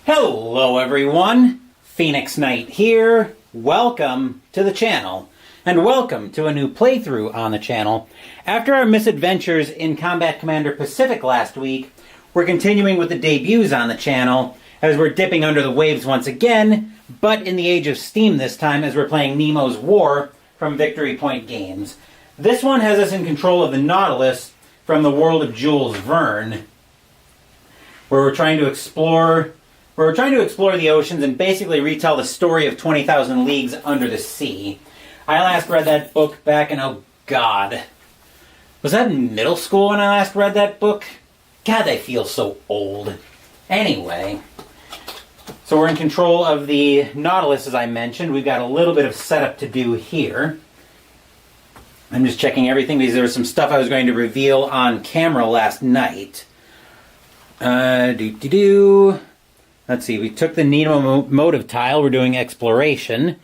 Hello everyone, Phoenix Knight here. Welcome to the channel, and welcome to a new playthrough on the channel. After our misadventures in Combat Commander Pacific last week, we're continuing with the debuts on the channel, as we're dipping under the waves once again, but in the age of Steam this time, as we're playing Nemo's War from Victory Point Games. This one has us in control of the Nautilus from the world of Jules Verne, where we're trying to explore the oceans and basically retell the story of 20,000 Leagues Under the Sea. I last read that book back in, oh God, was that in middle school when I last read that book? God, I feel so old. Anyway, so we're in control of the Nautilus, as I mentioned. We've got a little bit of setup to do here. I'm just checking everything because there was some stuff I was going to reveal on camera last night. Let's see, we took the Nemo motive tile. We're doing exploration.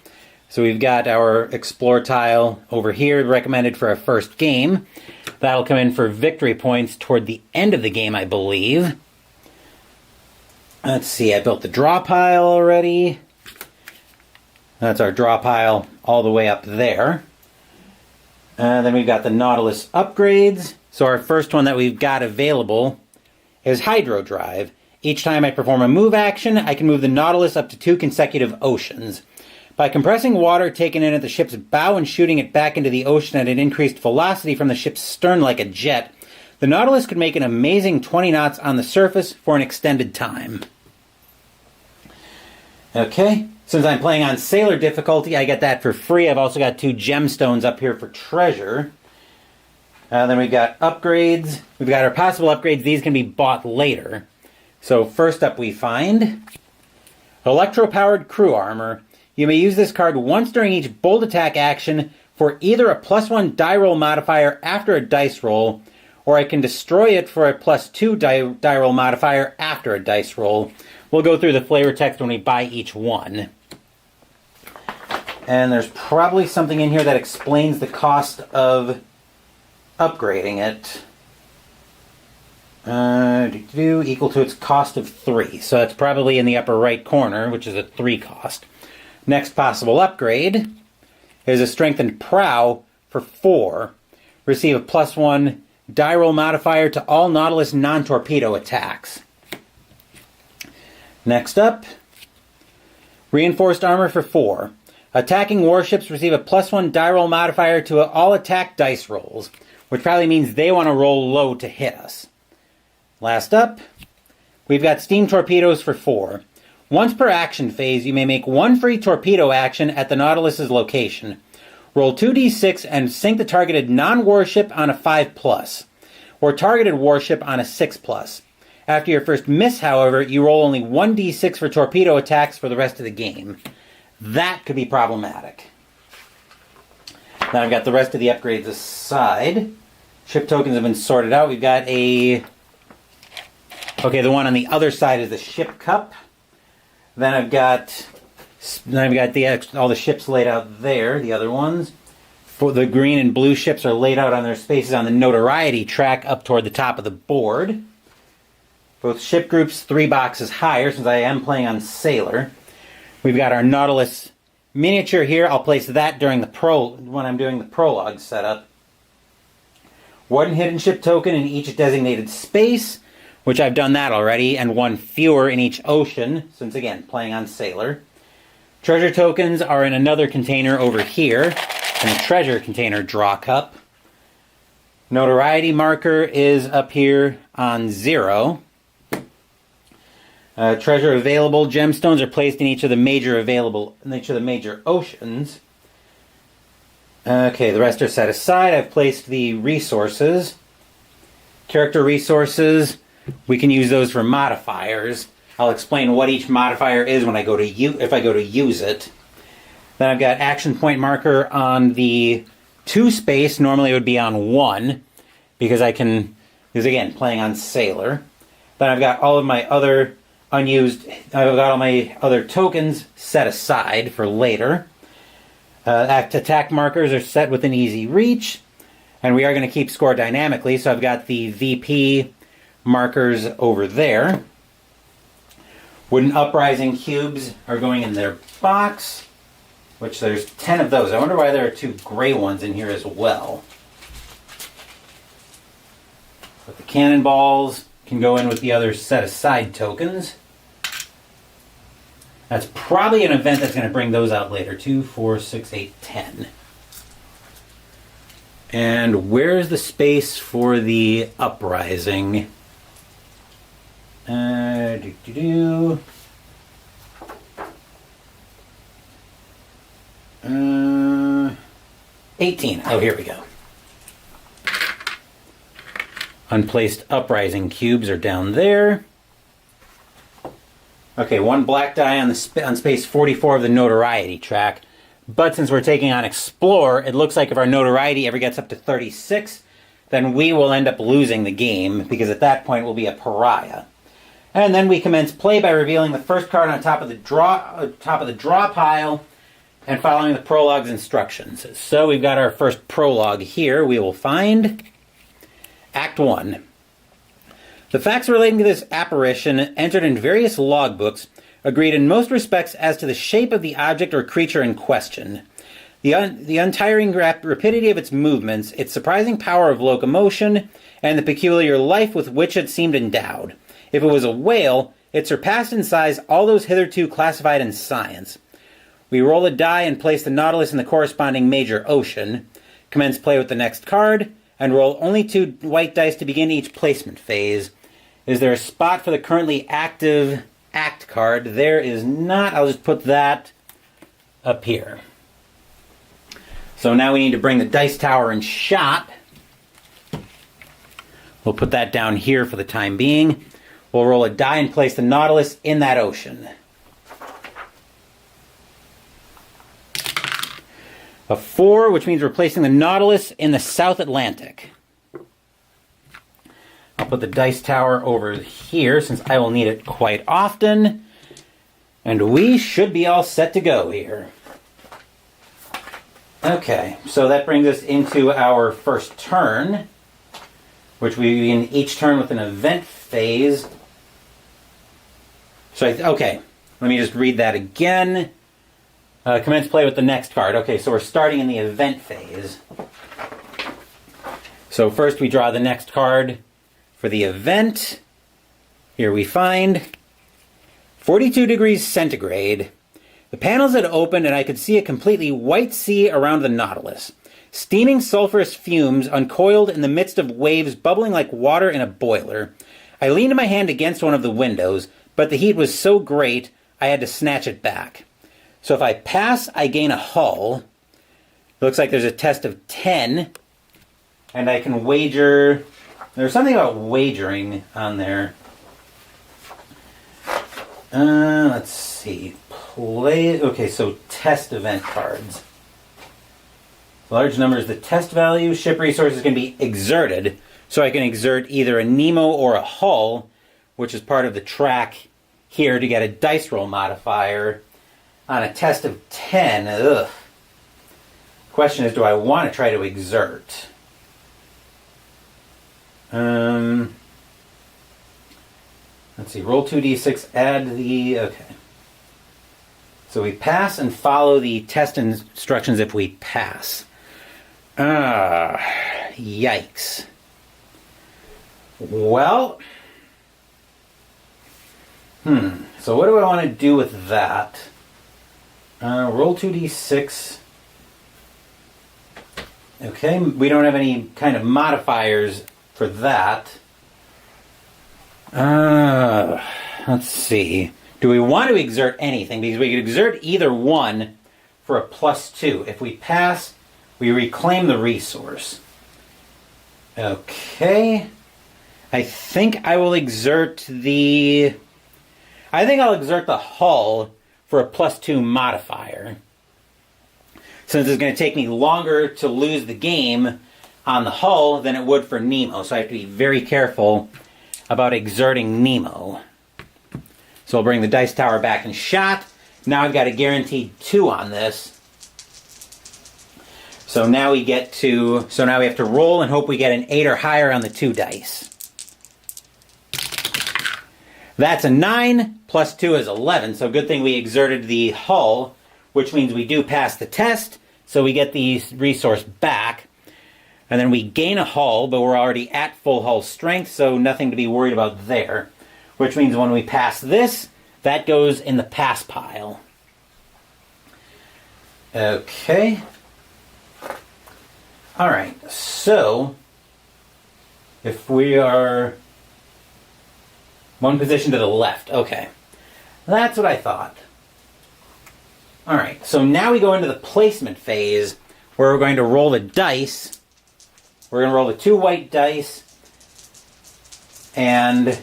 So we've got our explore tile over here, recommended for our first game. That'll come in for victory points toward the end of the game, I believe. Let's see, I built the draw pile already. That's our draw pile all the way up there. Then we've got the Nautilus upgrades. So our first one that we've got available is Hydro Drive. Each time I perform a move action, I can move the Nautilus up to 2 consecutive oceans. By compressing water taken in at the ship's bow and shooting it back into the ocean at an increased velocity from the ship's stern like a jet, the Nautilus could make an amazing 20 knots on the surface for an extended time. Okay, since I'm playing on Sailor difficulty, I get that for free. I've also got 2 gemstones up here for treasure. Then we've got upgrades. We've got our possible upgrades. These can be bought later. So first up we find Electro-Powered Crew Armor. You may use this card once during each bold attack action for either a +1 die roll modifier after a dice roll, or I can destroy it for a +2 die roll modifier after a dice roll. We'll go through the flavor text when we buy each one. And there's probably something in here that explains the cost of upgrading it. Equal to its cost of 3. So that's probably in the upper right corner, which is a 3 cost. Next possible upgrade is a Strengthened Prow for 4. Receive a +1 die roll modifier to all Nautilus non-torpedo attacks. Next up, Reinforced Armor for 4. Attacking warships receive a +1 die roll modifier to all attack dice rolls, which probably means they want to roll low to hit us. Last up, we've got Steam Torpedoes for 4. Once per action phase, you may make 1 free torpedo action at the Nautilus's location. Roll 2d6 and sink the targeted non-warship on a 5+, or targeted warship on a 6+. After your first miss, however, you roll only 1d6 for torpedo attacks for the rest of the game. That could be problematic. Now I've got the rest of the upgrades aside. Ship tokens have been sorted out. We've got the one on the other side is the ship cup. Then I've got all the ships laid out there, the other ones. For the green and blue ships are laid out on their spaces on the notoriety track up toward the top of the board. Both ship groups 3 boxes higher, since I am playing on Sailor. We've got our Nautilus miniature here. I'll place that during when I'm doing the prologue setup. 1 hidden ship token in each designated space, which I've done that already, and 1 fewer in each ocean, since again, playing on Sailor. Treasure tokens are in another container over here, in a treasure container draw cup. Notoriety marker is up here on 0. Treasure available gemstones are placed in each of the major oceans. Okay, the rest are set aside. I've placed the resources. Character resources, we can use those for modifiers. I'll explain what each modifier is when I go to if I go to use it. Then I've got action point marker on the 2 space. Normally it would be on 1 because again, playing on Sailor. Then I've got all of my other all my other tokens set aside for later. Attack markers are set within easy reach, and we are going to keep score dynamically, so I've got the VP markers over there. Wooden uprising cubes are going in their box, which there's 10 of those. I wonder why there are 2 gray ones in here as well. But the cannonballs can go in with the other set of side tokens. That's probably an event that's going to bring those out later. 2, 4, 6, 8, 10. And where's the space for the uprising? 18. Oh, here we go. Unplaced uprising cubes are down there. Okay, 1 black die on space 44 of the notoriety track. But since we're taking on Explore, it looks like if our notoriety ever gets up to 36, then we will end up losing the game, because at that point we'll be a pariah. And then we commence play by revealing the first card on top of the draw pile and following the prologue's instructions. So we've got our first prologue here. We will find Act 1. The facts relating to this apparition, entered in various logbooks, agreed in most respects as to the shape of the object or creature in question. The untiring rapidity of its movements, its surprising power of locomotion, and the peculiar life with which it seemed endowed. If it was a whale, it surpassed in size all those hitherto classified in science. We roll a die and place the Nautilus in the corresponding major ocean, commence play with the next card, and roll only 2 white dice to begin each placement phase. Is there a spot for the currently active Act card? There is not. I'll just put that up here. So now we need to bring the dice tower in shot. We'll put that down here for the time being. We'll roll a die and place the Nautilus in that ocean. A 4, which means we're placing the Nautilus in the South Atlantic. I'll put the dice tower over here since I will need it quite often. And we should be all set to go here. Okay, so that brings us into our first turn, which we begin each turn with an event phase. So, okay, let me just read that again. Commence play with the next card. Okay, so we're starting in the event phase. So first we draw the next card for the event. Here we find 42 degrees centigrade. The panels had opened and I could see a completely white sea around the Nautilus. Steaming sulfurous fumes uncoiled in the midst of waves bubbling like water in a boiler. I leaned my hand against one of the windows, but the heat was so great I had to snatch it back. So if I pass, I gain a hull. It looks like there's a test of 10. And I can wager. There's something about wagering on there. Let's see. Okay, so test event cards. Large numbers, the test value. Ship resources can be exerted. So I can exert either a Nemo or a hull, which is part of the track here to get a dice roll modifier on a test of 10. Ugh. Question is, do I want to try to exert? Let's see, roll 2d6, add the, okay. So we pass and follow the test instructions if we pass. Yikes. Well, so what do I want to do with that? Roll 2d6. Okay, we don't have any kind of modifiers for that. Let's see. Do we want to exert anything? Because we could exert either one for a +2. If we pass, we reclaim the resource. Okay. I think I will exert the... I think I'll exert the hull for a +2 modifier. Since it's going to take me longer to lose the game on the hull than it would for Nemo. So I have to be very careful about exerting Nemo. So I'll bring the dice tower back in shot. Now I've got a guaranteed 2 on this. So now we have to roll and hope we get an 8 or higher on the 2 dice. That's a 9, plus 2 is 11, so good thing we exerted the hull, which means we do pass the test, so we get the resource back. And then we gain a hull, but we're already at full hull strength, so nothing to be worried about there. Which means when we pass this, that goes in the pass pile. Okay. Alright, so if we are one position to the left, okay. That's what I thought. Alright, so now we go into the placement phase where we're going to roll the dice. We're going to roll the 2 white dice and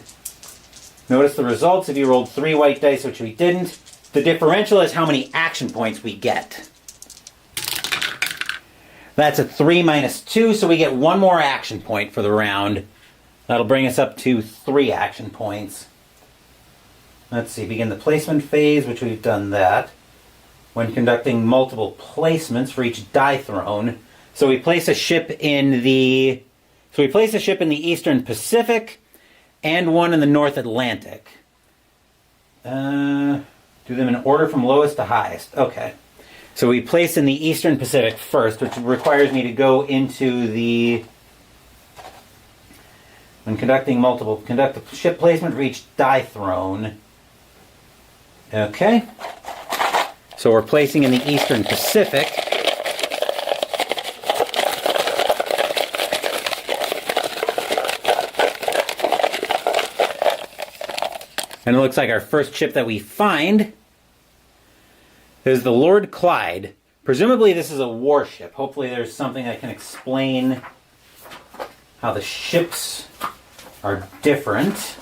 notice the results. If you rolled 3 white dice, which we didn't, the differential is how many action points we get. That's a 3 minus 2, so we get 1 more action point for the round. That'll bring us up to 3 action points. Let's see, begin the placement phase, which we've done that. When conducting multiple placements for each die thrown. So we place a ship in the Eastern Pacific and one in the North Atlantic. Do them in order from lowest to highest. Okay. So we place in the Eastern Pacific first, which requires me to go into the... When conduct a ship placement for each die thrown. Okay. So we're placing in the Eastern Pacific. And it looks like our first ship that we find is the Lord Clyde. Presumably this is a warship. Hopefully there's something that can explain how the ships are different.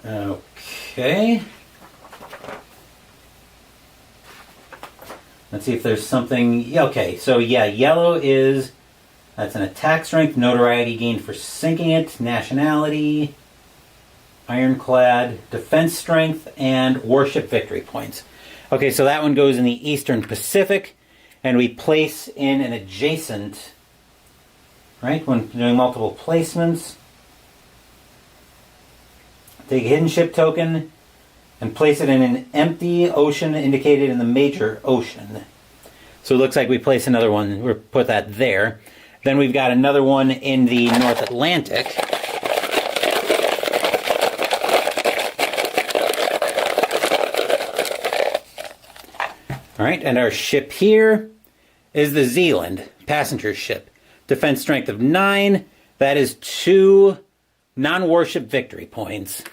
Okay. Let's see if there's something... Okay, so yeah, yellow is... That's an attack strength, notoriety gained for sinking it, nationality, ironclad, defense strength, and warship victory points. Okay, so that one goes in the Eastern Pacific, and we place in an adjacent, right, when doing multiple placements. Take a hidden ship token and place it in an empty ocean indicated in the major ocean. So it looks like we place another one, we'll put that there. Then we've got another one in the North Atlantic. All right, and our ship here is the Zealand passenger ship. Defense strength of 9. That is 2 non-warship victory points.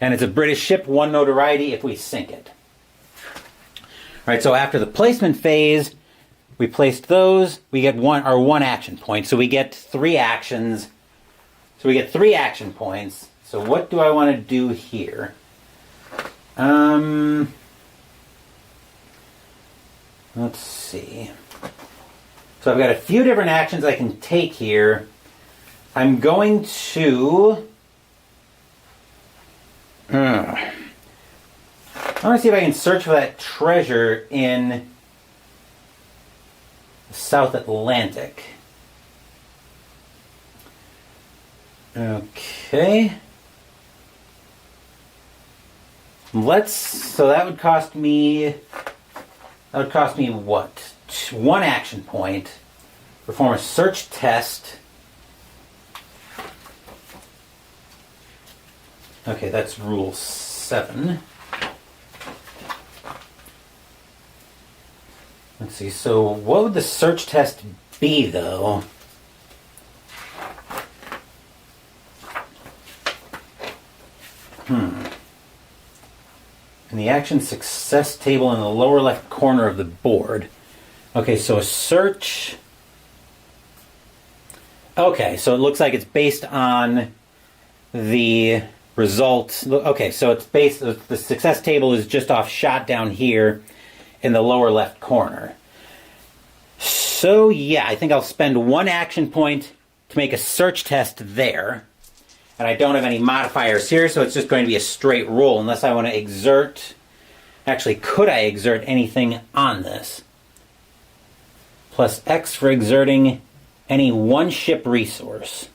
And it's a British ship, 1 notoriety if we sink it. All right, so after the placement phase, we placed those, we get our 1 action point. So we get 3 actions. So we get 3 action points. So what do I want to do here? Let's see. So I've got a few different actions I can take here. I'm going to... I want to see if I can search for that treasure in the South Atlantic. Okay. So that would cost me what? 1 action point. Perform a search test. Okay, that's rule 7. Let's see, so what would the search test be, though? In the action success table in the lower left corner of the board. Okay, so a search... Okay, so it looks like it's based on the result. Okay, so it's based... The success table is just off shot down here in the lower left corner. So, yeah, I think I'll spend 1 action point to make a search test there. And I don't have any modifiers here, so it's just going to be a straight roll unless I want to exert... Actually, could I exert anything on this? Plus X for exerting any 1 ship resource.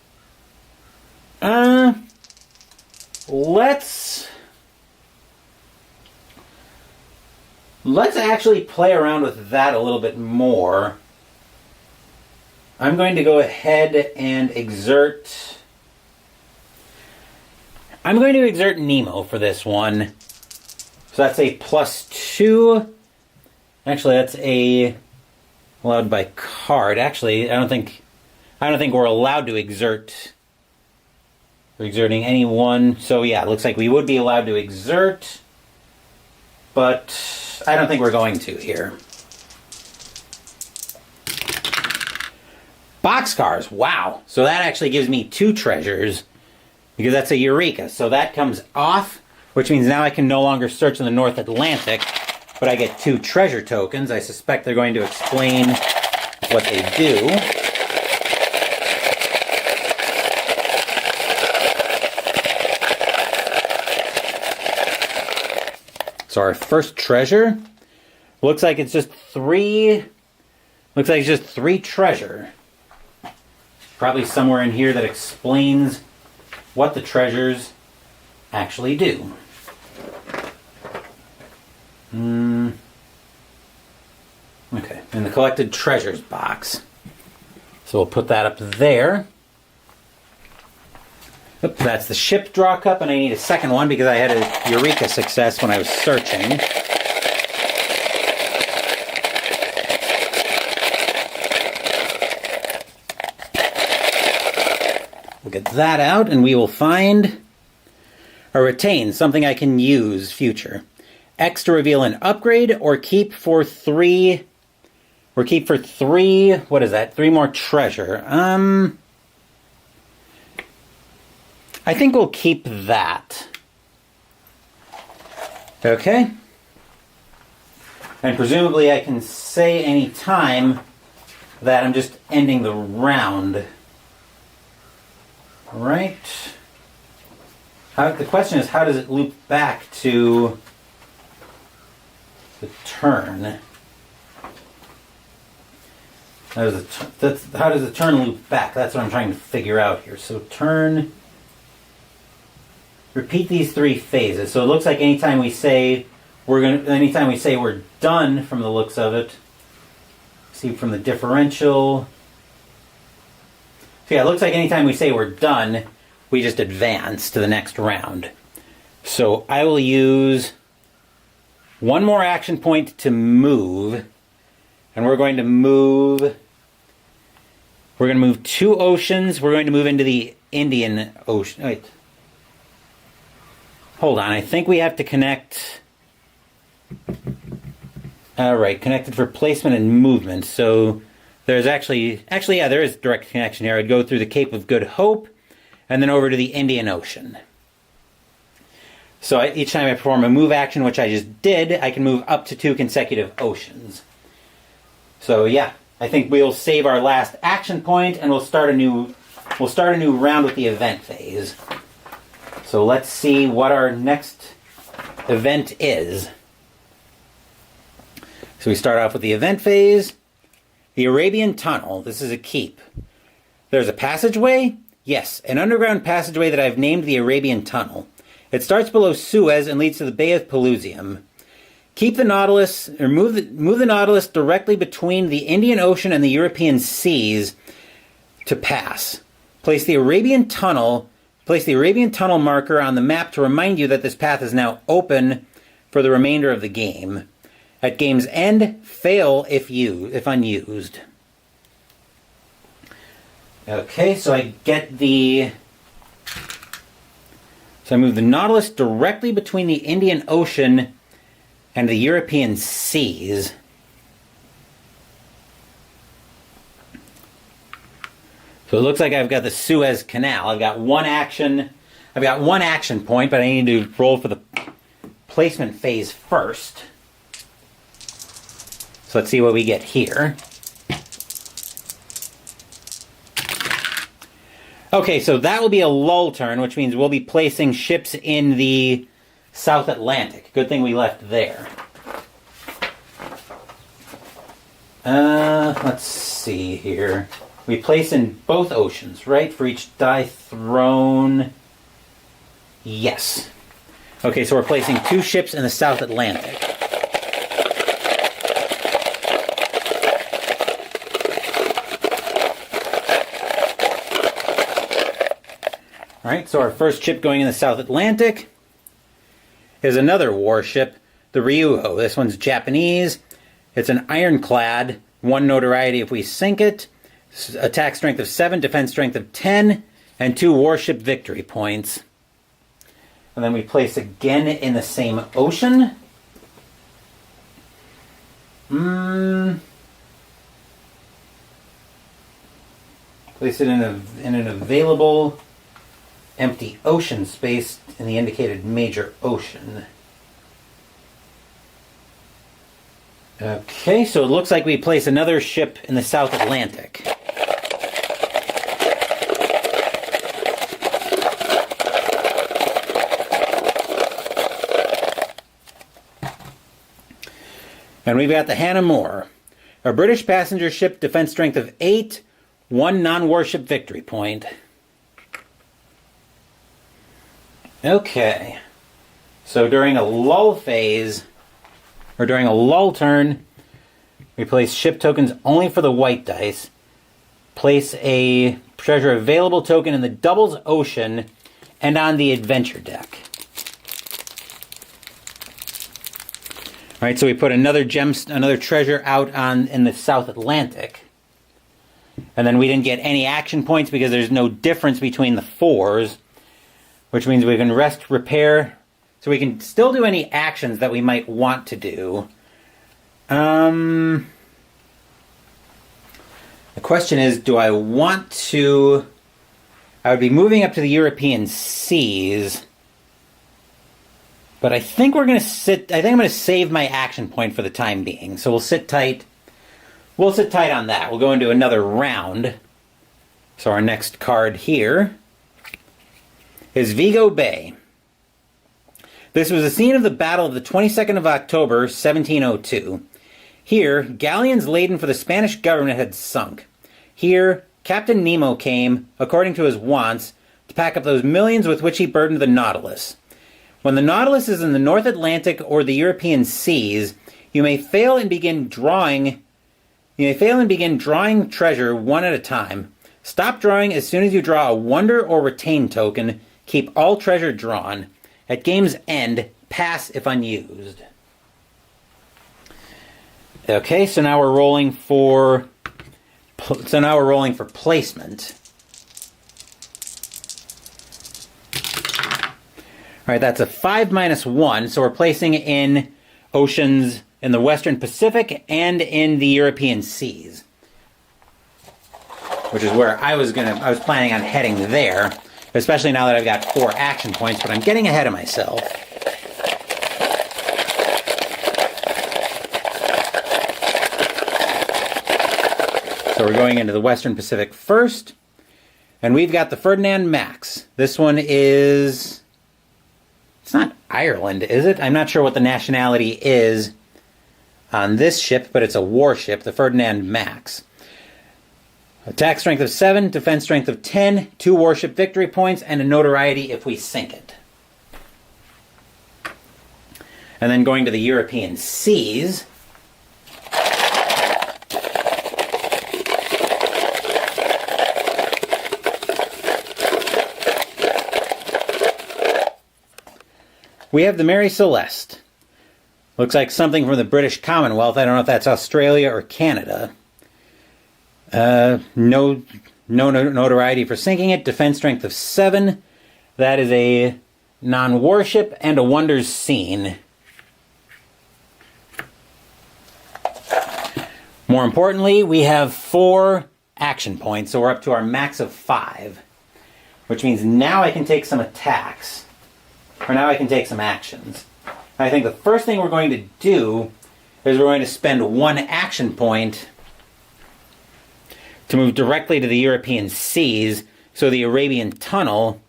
Let's actually play around with that a little bit more. I'm going to go ahead and exert... I'm going to exert Nemo for this one. So that's a +2. Actually, that's a allowed by card. Actually, I don't think we're allowed to exert. We're exerting any one. So yeah, it looks like we would be allowed to exert, but I don't think we're going to here. Boxcars. Wow. So that actually gives me 2 treasures because that's a Eureka. So that comes off, which means now I can no longer search in the North Atlantic, but I get 2 treasure tokens. I suspect they're going to explain what they do. So our first treasure looks like it's just 3. Looks like it's just 3 treasure. Probably somewhere in here that explains what the treasures actually do. Okay, in the collected treasures box. So we'll put that up there. Oops, that's the ship draw cup, and I need a second one because I had a Eureka success when I was searching. We'll get that out, and we will find or retain something I can use future. X to reveal an upgrade, or keep for 3. Or keep for 3. What is that? 3 more treasure. I think we'll keep that. Okay. And presumably I can say any time that I'm just ending the round. Right. The question is, how does it loop back to the turn? How does the turn loop back? That's what I'm trying to figure out here. So turn... Repeat these 3 phases. So it looks like anytime we say we're done from the looks of it, see from the differential. So yeah, it looks like anytime we say we're done, we just advance to the next round. So I will use 1 more action point to move, and we're going to move 2 oceans. We're going to move into the Indian Ocean. Wait. Hold on, I think we have to connect... Alright, connected for placement and movement. So there's actually, yeah, there is direct connection here. I'd go through the Cape of Good Hope and then over to the Indian Ocean. So each time I perform a move action, which I just did, I can move up to 2 consecutive oceans. So yeah, I think we'll save our last action point and we'll start a new round with the event phase. So let's see what our next event is. So we start off with the event phase. The Arabian Tunnel. This is a keep. There's a passageway? Yes, an underground passageway that I've named the Arabian Tunnel. It starts below Suez and leads to the Bay of Pelusium. Keep the Nautilus, or move the Nautilus directly between the Indian Ocean and the European seas to pass. Place the Arabian Tunnel marker on the map to remind you that this path is now open for the remainder of the game. At game's end, fail if unused. Okay, so I move the Nautilus directly between the Indian Ocean and the European seas. So it looks like I've got the Suez Canal. I've got one action point, but I need to roll for the placement phase first. So let's see what we get here. Okay, so that will be a lull turn, which means we'll be placing ships in the South Atlantic. Good thing we left there. Let's see here. We place in both oceans, right? For each die thrown. Yes. Okay, so we're placing 2 ships in the South Atlantic. Alright, so our first ship going in the South Atlantic is another warship, the Ryuho. This one's Japanese. It's an ironclad, 1 notoriety if we sink it, attack strength of 7, defense strength of 10, and 2 warship victory points. And then we place again in the same ocean. Place it in an available empty ocean space in the indicated major ocean. Okay, so it looks like we place another ship in the South Atlantic. And we've got the Hannah More, a British passenger ship, defense strength of 8, 1 non-warship victory point. Okay, so during a lull phase, or during a lull turn, we place ship tokens only for the white dice. Place a treasure available token in the doubles ocean and on the adventure deck. Alright, so we put another treasure out in the South Atlantic. And then we didn't get any action points because there's no difference between the 4s. Which means we can rest, repair, so we can still do any actions that we might want to do. The question is, do I want to... I would be moving up to the European seas, but I think we're going to sit... I think I'm going to save my action point for the time being, so we'll sit tight. We'll sit tight on that. We'll go into another round. So our next card here is Vigo Bay. This was the scene of the Battle of the 22nd of October, 1702. Here, galleons laden for the Spanish government had sunk. Here, Captain Nemo came, according to his wants, to pack up those millions with which he burdened the Nautilus. When the Nautilus is in the North Atlantic or the European seas, you may fail and begin drawing treasure one at a time. Stop drawing as soon as you draw a wonder or retain token. Keep all treasure drawn. At game's end, pass if unused. Okay, so now we're rolling for placement. All right, that's a 5-1, so we're placing in oceans in the Western Pacific and in the European seas, which is where I was planning on heading there. Especially now that I've got 4 action points, but I'm getting ahead of myself. So we're going into the Western Pacific first. And we've got the Ferdinand Max. This one is... It's not Ireland, is it? I'm not sure what the nationality is on this ship, but it's a warship, the Ferdinand Max. Attack strength of 7, defense strength of 10, 2 warship victory points, and a notoriety if we sink it. And then going to the European seas. We have the Mary Celeste. Looks like something from the British Commonwealth. I don't know if that's Australia or Canada. No notoriety for sinking it. Defense strength of 7. That is a non-warship and a wonders scene. More importantly, we have 4 action points, so we're up to our max of 5. Which means now I can take some attacks. Or now I can take some actions. I think the first thing we're going to do is we're going to spend 1 action point to move directly to the European seas, so the Arabian Tunnel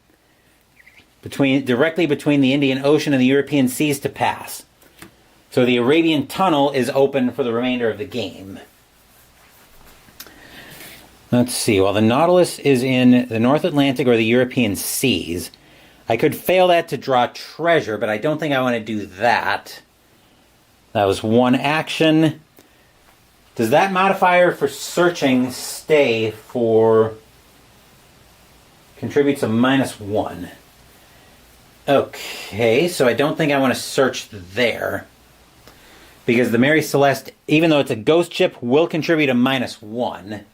directly between the Indian Ocean and the European seas to pass. So the Arabian Tunnel is open for the remainder of the game. Let's see. Well, the Nautilus is in the North Atlantic or the European seas. I could fail that to draw treasure, but I don't think I want to do that. That was one action. Does that modifier for searching stay for... contributes a -1. Okay, so I don't think I want to search there. Because the Mary Celeste, even though it's a ghost ship, will contribute a -1.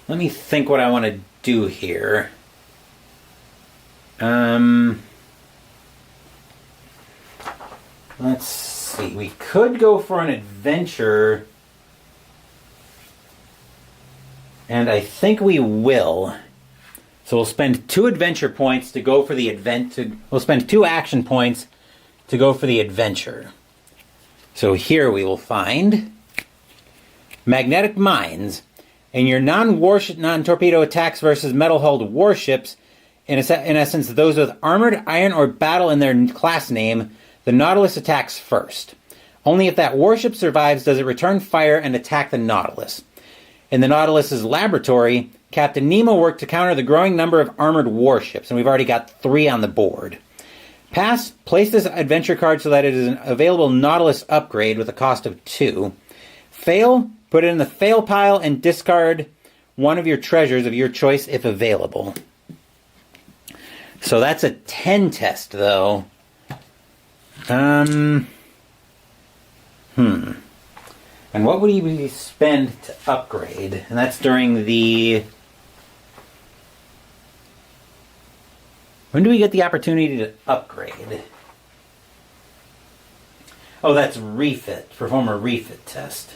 Let me think what I want to do here. Let's see. We could go for an adventure. And I think we will. So we'll spend 2 adventure points to go for the we'll spend 2 action points to go for the adventure. So here we will find magnetic mines. In your non-warship, non-torpedo attacks versus metal-hulled warships, in essence, those with armored, iron, or battle in their class name, the Nautilus attacks first. Only if that warship survives does it return fire and attack the Nautilus. In the Nautilus's laboratory, Captain Nemo worked to counter the growing number of armored warships, and we've already got 3 on the board. Pass, place this adventure card so that it is an available Nautilus upgrade with a cost of 2. Fail, put it in the fail pile and discard one of your treasures of your choice if available. So that's a 10 test, though. And what would we spend to upgrade? And that's during the... When do we get the opportunity to upgrade? Oh, that's refit. Perform a refit test.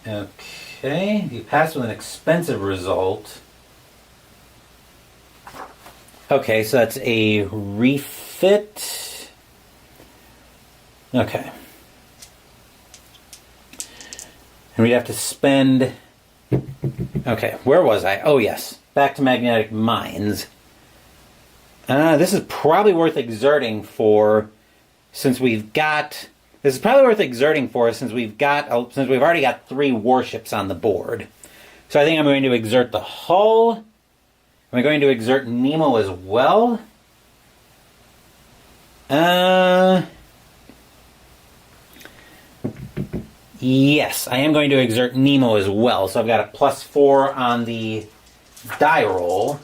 Okay. You pass with an expensive result. Okay, so that's a refit. Okay. And we'd have to spend... Okay, where was I? Oh, yes. Back to magnetic mines. This is probably worth exerting for, since we've got... This is probably worth exerting for us since we've already got 3 warships on the board. So I think I'm going to exert the hull. Am I going to exert Nemo as well? Yes, I am going to exert Nemo as well. So I've got a +4 on the die roll.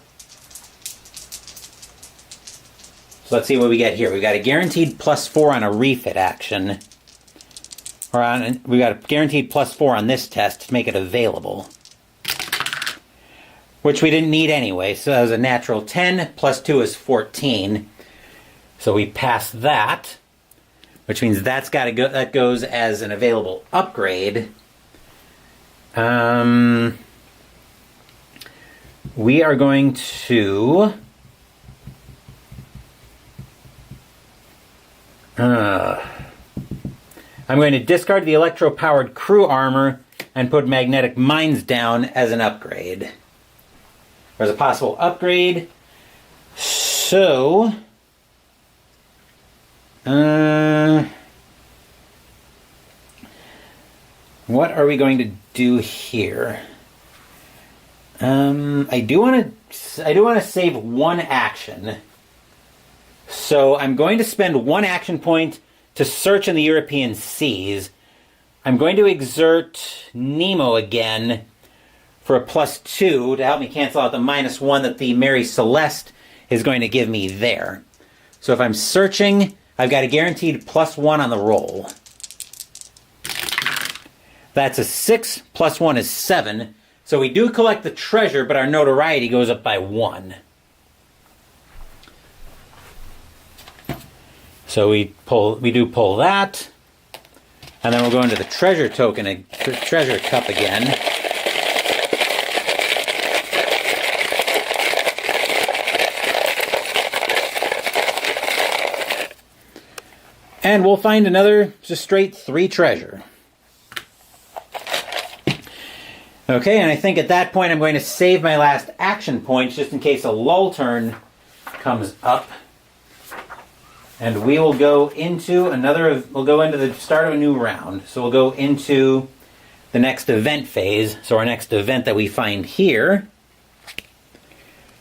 So let's see what we get here. We've got a guaranteed +4 on a refit action. We got a guaranteed +4 on this test to make it available. Which we didn't need anyway, so that was a natural 10, +2 is 14. So we pass that, which means that's got to go. That goes as an available upgrade. We are going to... I'm going to discard the electro-powered crew armor and put magnetic mines down as an upgrade. There's a possible upgrade. So... what are we going to do here? I do want to save 1 action. So I'm going to spend 1 action point to search in the European seas. I'm going to exert Nemo again for a +2 to help me cancel out the -1 that the Mary Celeste is going to give me there. So if I'm searching, I've got a guaranteed +1 on the roll. That's a 6, +1 is 7. So we do collect the treasure, but our notoriety goes up by 1. So we do pull that, and then we'll go into the treasure token, treasure cup again. And we'll find another just straight 3 treasure. Okay, and I think at that point I'm going to save my last action points just in case a lull turn comes up. And we will go into we'll go into the start of a new round. So we'll go into the next event phase. So our next event that we find here,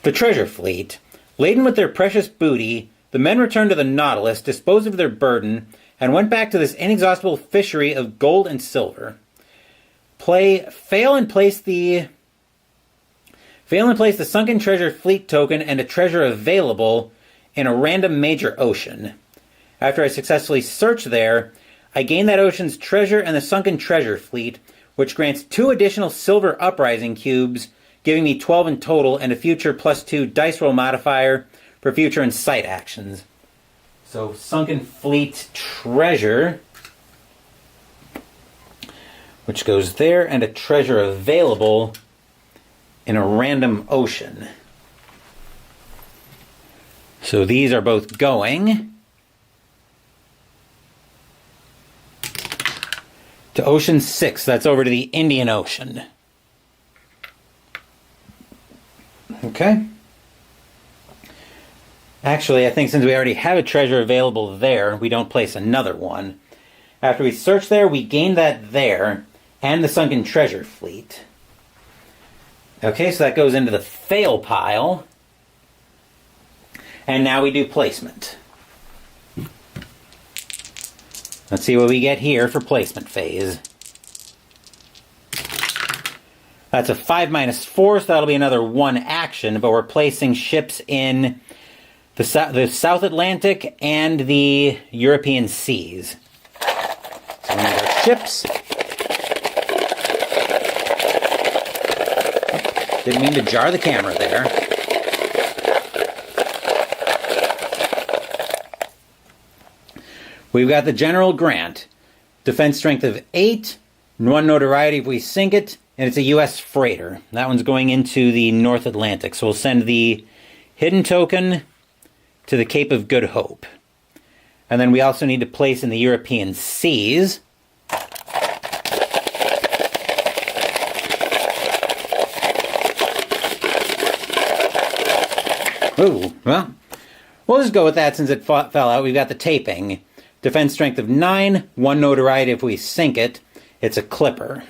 the treasure fleet. Laden with their precious booty, the men returned to the Nautilus, disposed of their burden, and went back to this inexhaustible fishery of gold and silver. Fail and place the sunken treasure fleet token and a treasure available in a random major ocean. After I successfully search there, I gain that ocean's treasure and the sunken treasure fleet, which grants 2 additional silver uprising cubes, giving me 12 in total, and a future +2 dice roll modifier for future and sight actions. So sunken fleet treasure, which goes there, and a treasure available in a random ocean. So these are both going to Ocean 6. That's over to the Indian Ocean. Okay. Actually, I think since we already have a treasure available there, we don't place another one. After we search there, we gain that there, and the sunken treasure fleet. Okay, so that goes into the fail pile. And now we do placement. Let's see what we get here for placement phase. That's a 5 - 4, so that'll be another 1 action, but we're placing ships in the South Atlantic and the European seas. So we need our ships. Didn't mean to jar the camera there. We've got the General Grant. Defense strength of 8, 1 notoriety if we sink it, and it's a U.S. freighter. That one's going into the North Atlantic. So we'll send the hidden token to the Cape of Good Hope. And then we also need to place in the European seas. Ooh, well, we'll just go with that since it fell out. We've got the taping. Defense strength of 9, 1 notoriety if we sink it. It's a clipper.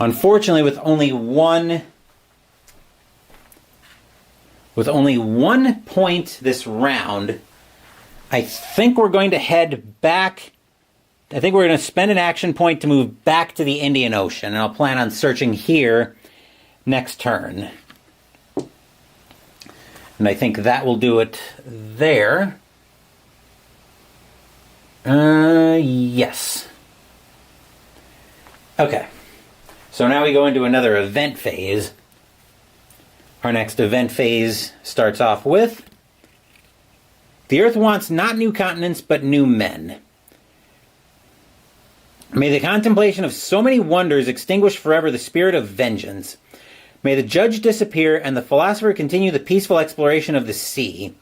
Unfortunately, with only one point this round, I think we're going to head back. I think we're going to spend an action point to move back to the Indian Ocean, and I'll plan on searching here next turn. And I think that will do it there. Yes. Okay. So now we go into another event phase. Our next event phase starts off with: the Earth wants not new continents, but new men. May the contemplation of so many wonders extinguish forever the spirit of vengeance. May the judge disappear and the philosopher continue the peaceful exploration of the sea.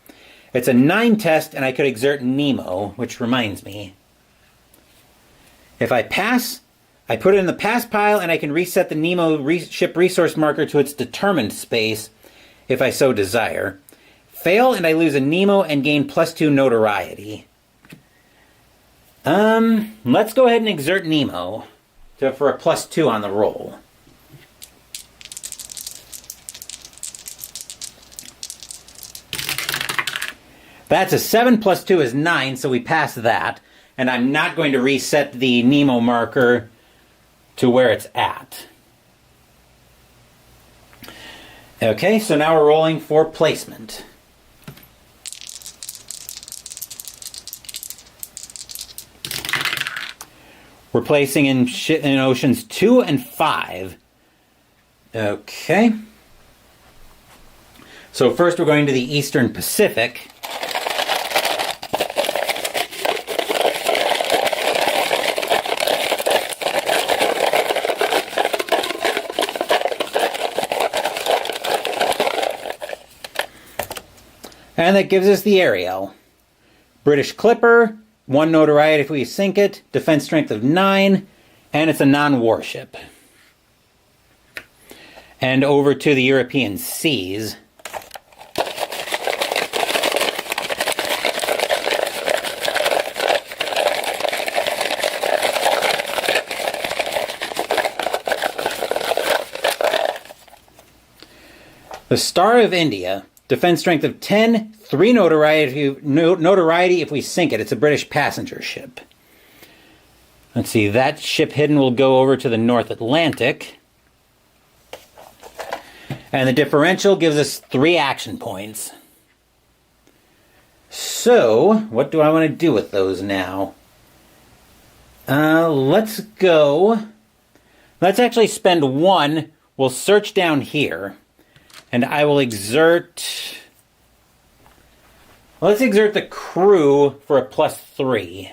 It's a 9 test, and I could exert Nemo, which reminds me. If I pass, I put it in the pass pile, and I can reset the Nemo ship resource marker to its determined space, if I so desire. Fail, and I lose a Nemo and gain +2 notoriety. Let's go ahead and exert Nemo for a +2 on the roll. That's a 7 + 2 is 9, so we pass that. And I'm not going to reset the Nemo marker to where it's at. Okay, so now we're rolling for placement. We're placing in Oceans 2 and 5. Okay. So first we're going to the Eastern Pacific. And that gives us the Ariel. British Clipper, 1 notoriety if we sink it, defense strength of 9, and it's a non-warship. and over to the European seas. The Star of India, defense strength of 10, 3 notoriety if we sink it. It's a British passenger ship. Let's see, that ship hidden will go over to the North Atlantic. And the differential gives us 3 action points. So, what do I want to do with those now? Let's go. Let's actually spend 1. We'll search down here. And I will exert... Let's exert the crew for a +3.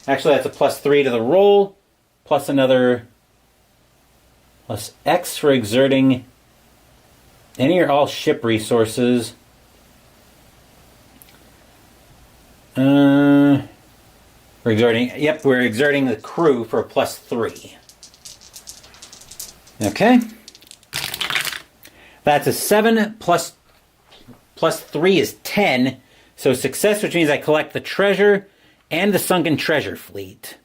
Actually, that's a +3 to the roll, plus another +X for exerting any or all ship resources. We're exerting the crew for a +3. Okay. That's a 7 plus 3 is 10. So success, which means I collect the treasure and the sunken treasure fleet.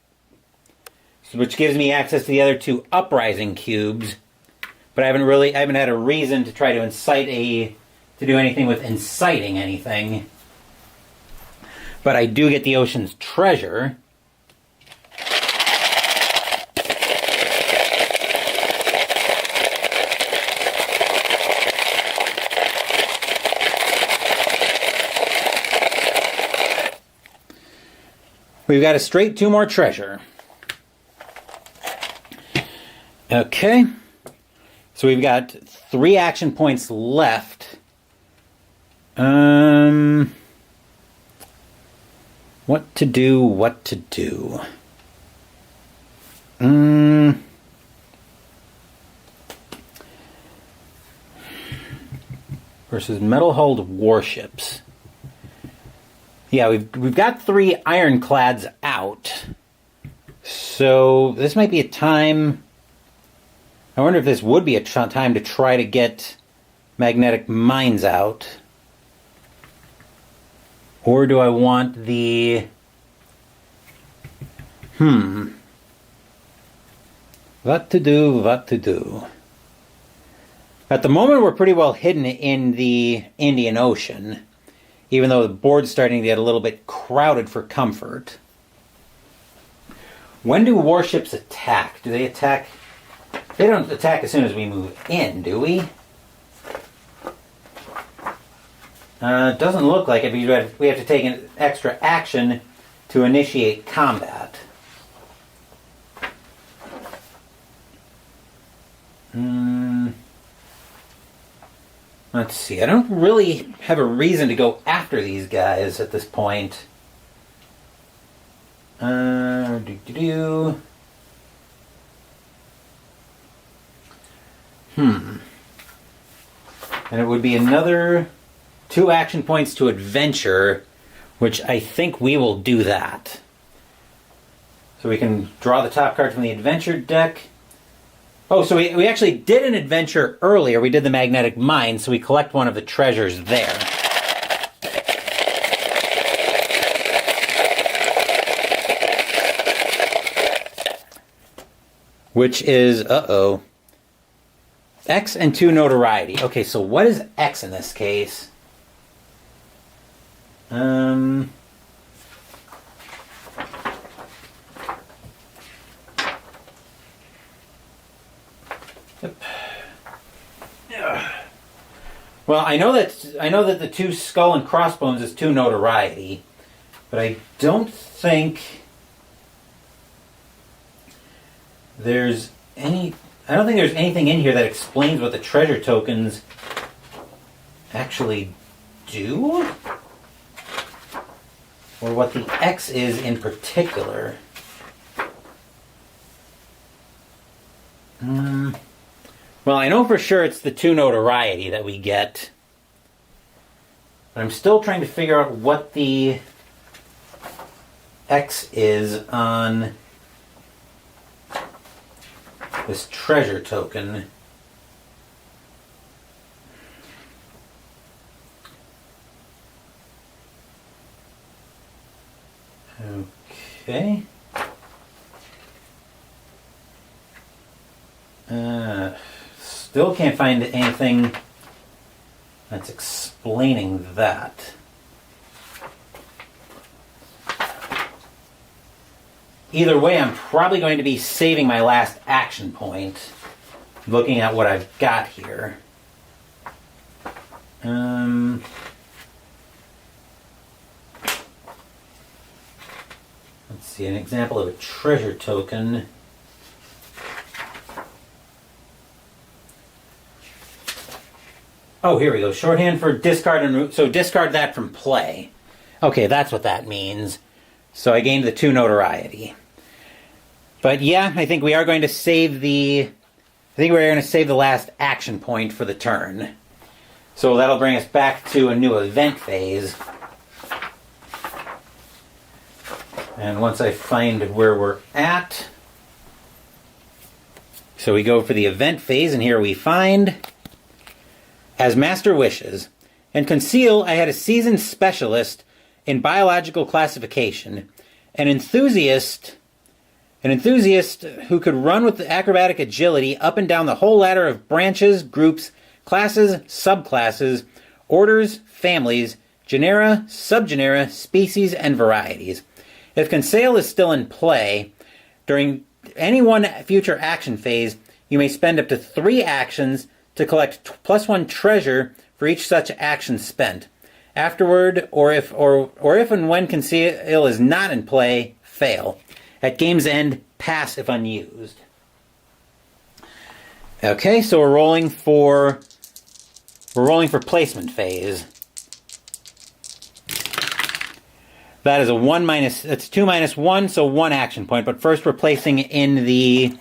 Which gives me access to the other 2 uprising cubes. But I haven't had a reason to try to do anything with inciting anything. But I do get the ocean's treasure. We've got a straight 2 more treasure. Okay. So we've got 3 action points left. What to do? Versus metal-hulled warships. Yeah, we've got 3 ironclads out. So this might be a time... I wonder if this would be a time to try to get magnetic mines out. Or do I want the... What to do? At the moment, we're pretty well hidden in the Indian Ocean. Even though the board's starting to get a little bit crowded for comfort. When do warships attack? Do they attack? They don't attack as soon as we move in, do we? It doesn't look like it because we have to take an extra action to initiate combat. Let's see. I don't really have a reason to go after these guys at this point. And it would be another 2 action points to adventure, which I think we will do that. So we can draw the top card from the adventure deck. Oh, so we actually did an adventure earlier. We did the magnetic mine, so we collect one of the treasures there. Which is, X and 2 notoriety. Okay, so what is X in this case? Well, I know that the 2 skull and crossbones is 2 notoriety, but I don't think there's anything in here that explains what the treasure tokens actually do, or what the X is in particular. Well, I know for sure it's the 2 notoriety that we get. But I'm still trying to figure out what the X is on this treasure token. Okay. Still can't find anything that's explaining that. Either way, I'm probably going to be saving my last action point, looking at what I've got here. Let's see, an example of a treasure token. Oh, here we go. Shorthand for discard and so discard that from play. Okay, that's what that means. So I gained the 2 notoriety. But yeah, I think we are going to save the last action point for the turn. So that'll bring us back to a new event phase. And once I find where we're at, so we go for the event phase, and here we find, as Master wishes, and conceal, I had a seasoned specialist in biological classification, an enthusiast who could run with acrobatic agility up and down the whole ladder of branches, groups, classes, subclasses, orders, families, genera, subgenera, species, and varieties. If conceal is still in play, during any one future action phase, you may spend up to 3 actions to collect +1 treasure for each such action spent. Afterward, or if and when conceal is not in play, fail. At game's end, pass if unused. Okay, so we're rolling for placement phase. That is it's 2 minus 1, so 1 action point. But first we're placing in the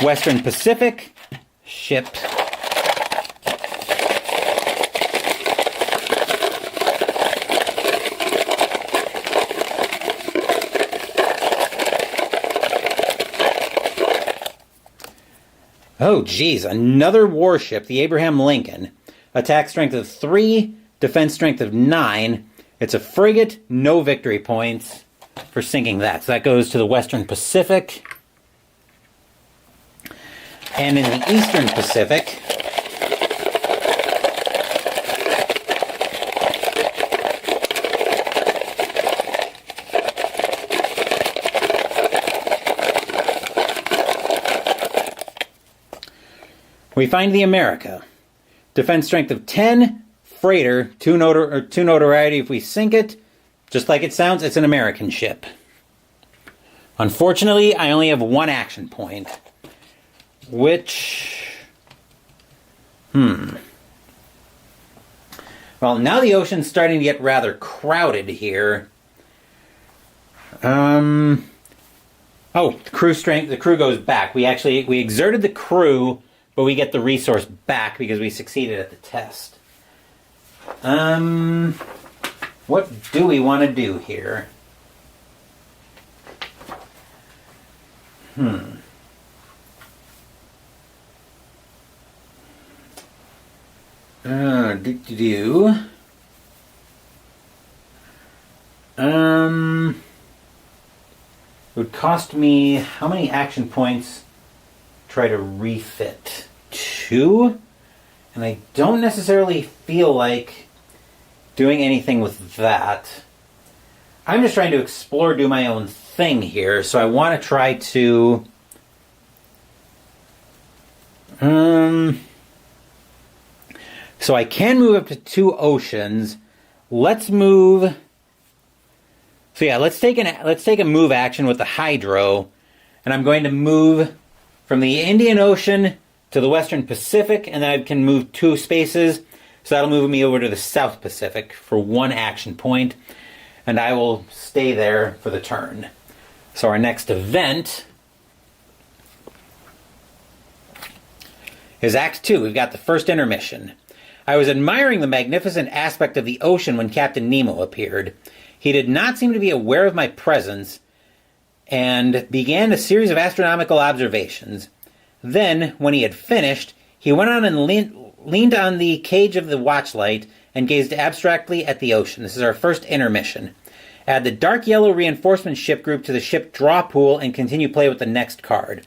Western Pacific ship. Oh, geez, another warship, the Abraham Lincoln. Attack strength of 3, defense strength of 9. It's a frigate, no victory points for sinking that. So that goes to the Western Pacific. And in the Eastern Pacific, we find the America. Defense strength of 10, freighter, 2 notoriety if we sink it. Just like it sounds, it's an American ship. Unfortunately, I only have 1 action point. Which... Well, now the ocean's starting to get rather crowded here. Oh, the crew goes back. We exerted the crew, but we get the resource back because we succeeded at the test. What do we want to do here? It would cost me how many action points? Try to refit 2, and I don't necessarily feel like doing anything with that. I'm just trying to explore, do my own thing here, so I want to try to so I can move up to 2 oceans. Let's move. So yeah, let's take a move action with the hydro, and I'm going to move from the Indian Ocean to the Western Pacific, and then I can move 2 spaces. So that'll move me over to the South Pacific for 1 action point, and I will stay there for the turn. So our next event is Act 2. We've got the first intermission. I was admiring the magnificent aspect of the ocean when Captain Nemo appeared. He did not seem to be aware of my presence and began a series of astronomical observations. Then, when he had finished, he went on and leaned on the cage of the watchlight and gazed abstractly at the ocean. This is our first intermission. Add the dark yellow reinforcement ship group to the ship draw pool and continue play with the next card.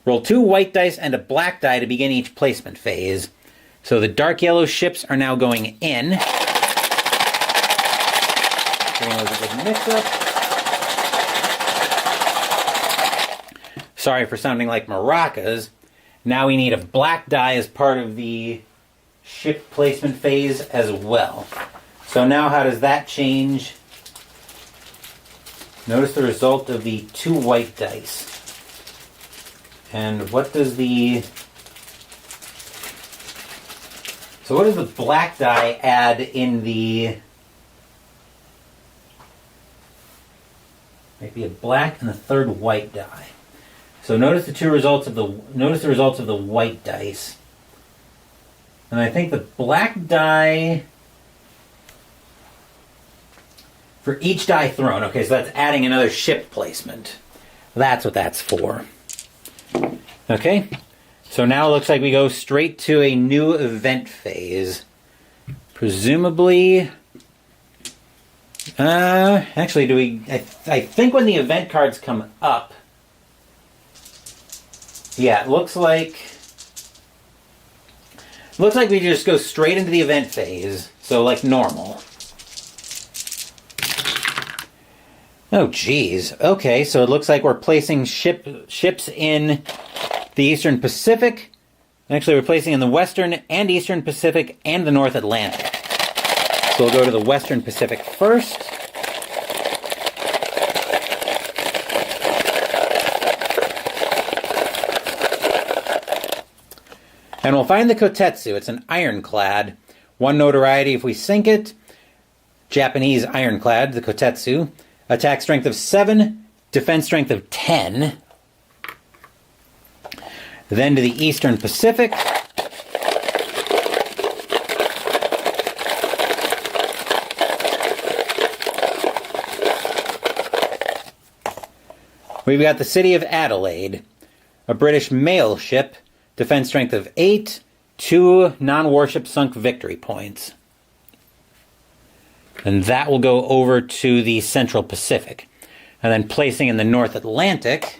Roll 2 white dice and a black die to begin each placement phase. So the dark yellow ships are now going in. Giving those a good mix-up. Sorry for sounding like maracas. Now we need a black die as part of the ship placement phase as well. So now how does that change? Notice the result of the 2 white dice. And what does the... So what does the black die add in the... Might be a black and a 3rd white die. So notice the results of the white dice. And I think the black die for each die thrown. Okay, so that's adding another ship placement. That's what that's for. Okay, so now it looks like we go straight to a new event phase. Presumably... actually, do we... I think when the event cards come up... Yeah, it looks like... Looks like we just go straight into the event phase. So, like normal. Oh, geez. Okay, so it looks like we're placing ships in the Eastern Pacific. Actually, we're placing in the Western and Eastern Pacific and the North Atlantic. So we'll go to the Western Pacific first. And we'll find the Kotetsu. It's an ironclad. 1 notoriety if we sink it. Japanese ironclad, the Kotetsu. Attack strength of 7, defense strength of 10. Then to the Eastern Pacific. We've got the City of Adelaide, a British mail ship, defense strength of 8, 2 non-warship sunk victory points. And that will go over to the Central Pacific. And then placing in the North Atlantic...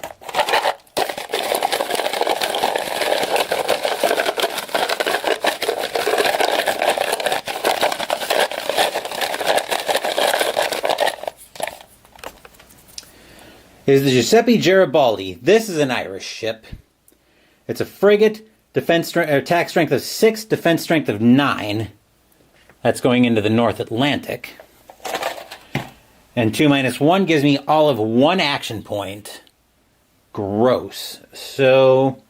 is the Giuseppe Garibaldi. This is an Irish ship. It's a frigate, attack strength of 6, defense strength of 9. That's going into the North Atlantic. And 2-1 gives me all of 1 action point. Gross. So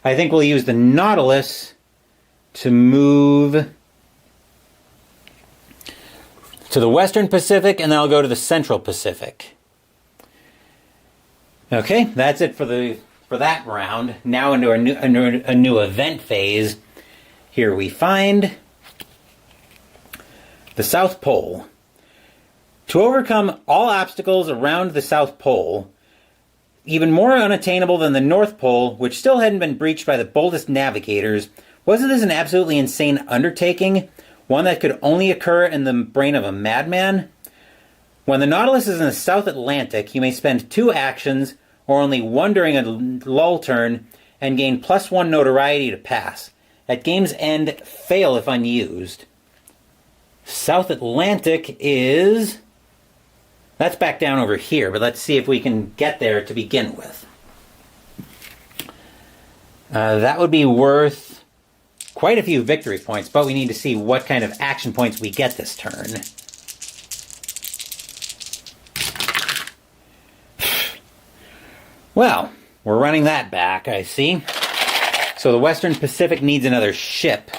I think we'll use the Nautilus to move to the Western Pacific, and then I'll go to the Central Pacific. Okay, that's it for that round. Now into a new event phase. Here we find the South Pole. To overcome all obstacles around the South Pole, even more unattainable than the North Pole, which still hadn't been breached by the boldest navigators, wasn't this an absolutely insane undertaking? One that could only occur in the brain of a madman? When the Nautilus is in the South Atlantic, you may spend 2 actions, or only 1 during a lull turn, and gain +1 notoriety to pass. At game's end, fail if unused. South Atlantic is... That's back down over here, but let's see if we can get there to begin with. That would be worth quite a few victory points, but we need to see what kind of action points we get this turn. Well, we're running that back, I see. So the Western Pacific needs another ship.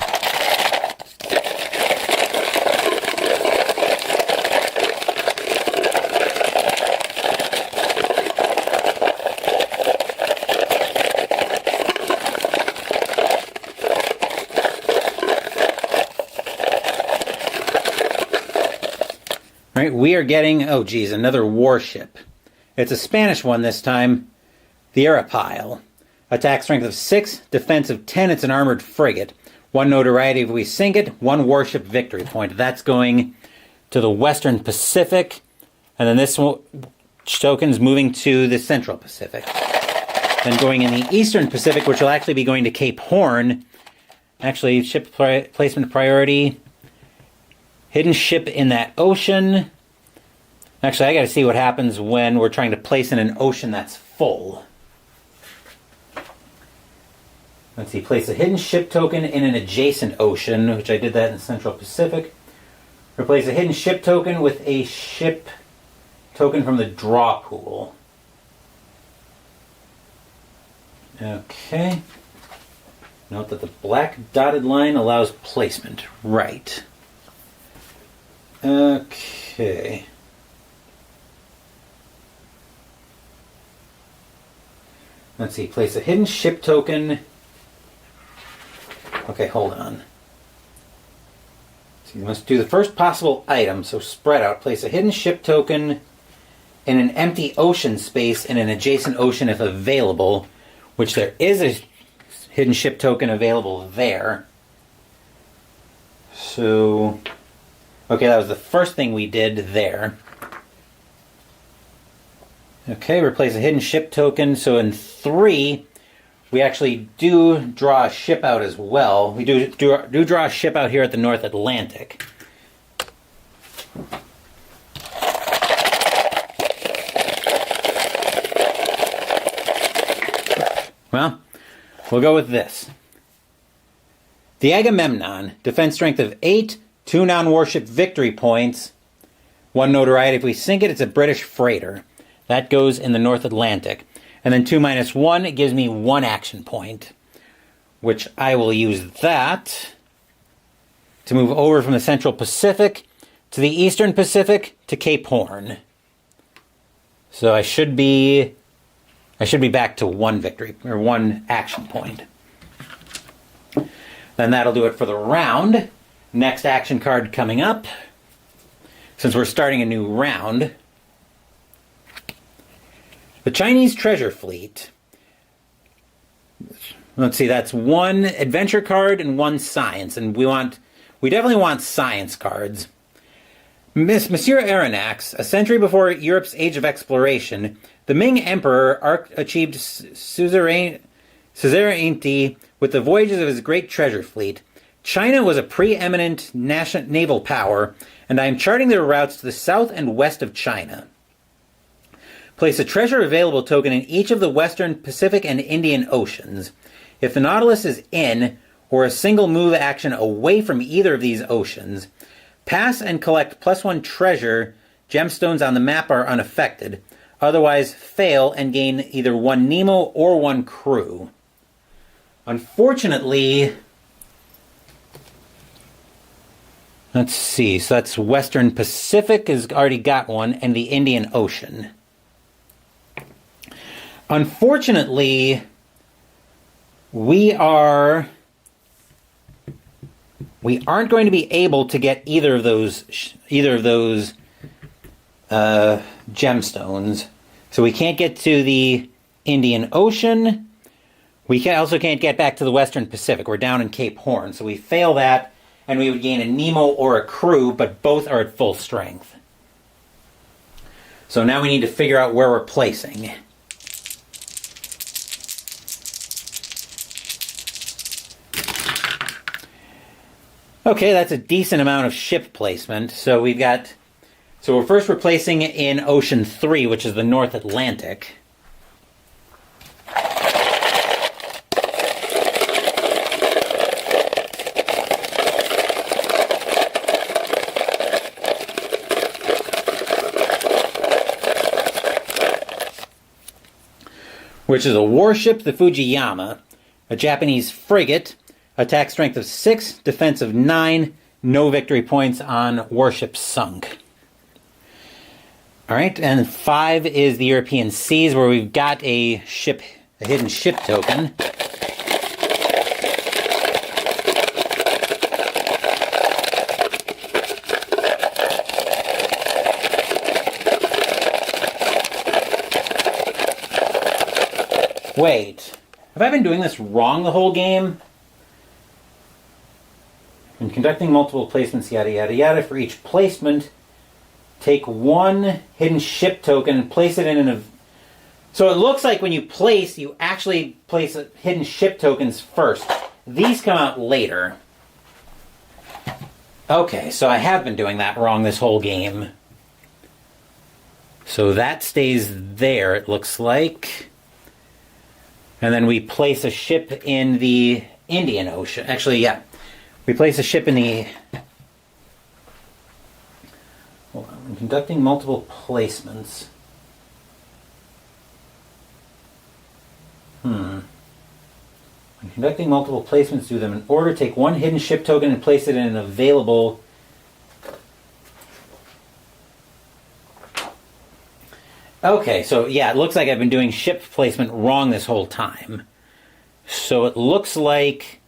Right, we are getting, oh geez, another warship. It's a Spanish one this time. The Arapile. Attack strength of 6, defense of 10. It's an armored frigate. 1 notoriety if we sink it, 1 warship victory point. That's going to the Western Pacific. And then this token's moving to the Central Pacific. Then going in the Eastern Pacific, which will actually be going to Cape Horn. Actually, ship placement priority. Hidden ship in that ocean. Actually, I got to see what happens when we're trying to place in an ocean that's full. Let's see, place a hidden ship token in an adjacent ocean, which I did that in Central Pacific. Replace a hidden ship token with a ship token from the draw pool. Okay. Note that the black dotted line allows placement. Right. Okay. Let's see, place a hidden ship token. Okay, hold on. So you must do the first possible item, so spread out. Place a hidden ship token in an empty ocean space in an adjacent ocean if available, which there is a hidden ship token available there. So, okay, that was the first thing we did there. Okay, replace a hidden ship token. So in 3, we actually do draw a ship out as well. We do draw a ship out here at the North Atlantic. Well, we'll go with this. The Agamemnon, defense strength of 8, 2 non-warship victory points, 1 notoriety. If we sink it, it's a British freighter. That goes in the North Atlantic. And then 2 minus 1, it gives me 1 action point, which I will use that to move over from the Central Pacific to the Eastern Pacific to Cape Horn. So I should be back to 1 victory, or 1 action point. Then that'll do it for the round. Next action card coming up, since we're starting a new round. The Chinese treasure fleet. Let's see, that's 1 adventure card and 1 science, and we definitely want science cards. Monsieur Aronnax, a century before Europe's age of exploration, the Ming Emperor achieved suzerainty with the voyages of his great treasure fleet. China was a preeminent naval power, and I am charting their routes to the south and west of China. Place a treasure available token in each of the Western, Pacific, and Indian Oceans. If the Nautilus is in, or a single move action away from either of these oceans, pass and collect +1 treasure. Gemstones on the map are unaffected. Otherwise, fail and gain either 1 Nemo or 1 crew. Unfortunately, let's see, so that's Western Pacific has already got 1, and the Indian Ocean. Unfortunately, we aren't going to be able to get either of those gemstones. So we can't get to the Indian Ocean. We also can't get back to the Western Pacific. We're down in Cape Horn, so we fail that, and we would gain a Nemo or a crew, but both are at full strength. So now we need to figure out where we're placing. Okay, that's a decent amount of ship placement. So we're first replacing in Ocean 3, which is the North Atlantic. Which is a warship, the Fujiyama, a Japanese frigate, attack strength of 6, defense of 9, no victory points on warship sunk. Alright, and 5 is the European seas, where we've got a hidden ship token. Wait, have I been doing this wrong the whole game? When conducting multiple placements, yada yada yada, for each placement, take one hidden ship token and place it in an... So it looks like when you actually place hidden ship tokens first. These come out later. Okay, so I have been doing that wrong this whole game. So that stays there, it looks like. And then we place a ship in the Indian Ocean. Actually, yeah. We place a ship in the... Hold on. I'm conducting multiple placements. When conducting multiple placements, do them in order. Take one hidden ship token and place it in an available... Okay, so yeah, it looks like I've been doing ship placement wrong this whole time. So it looks like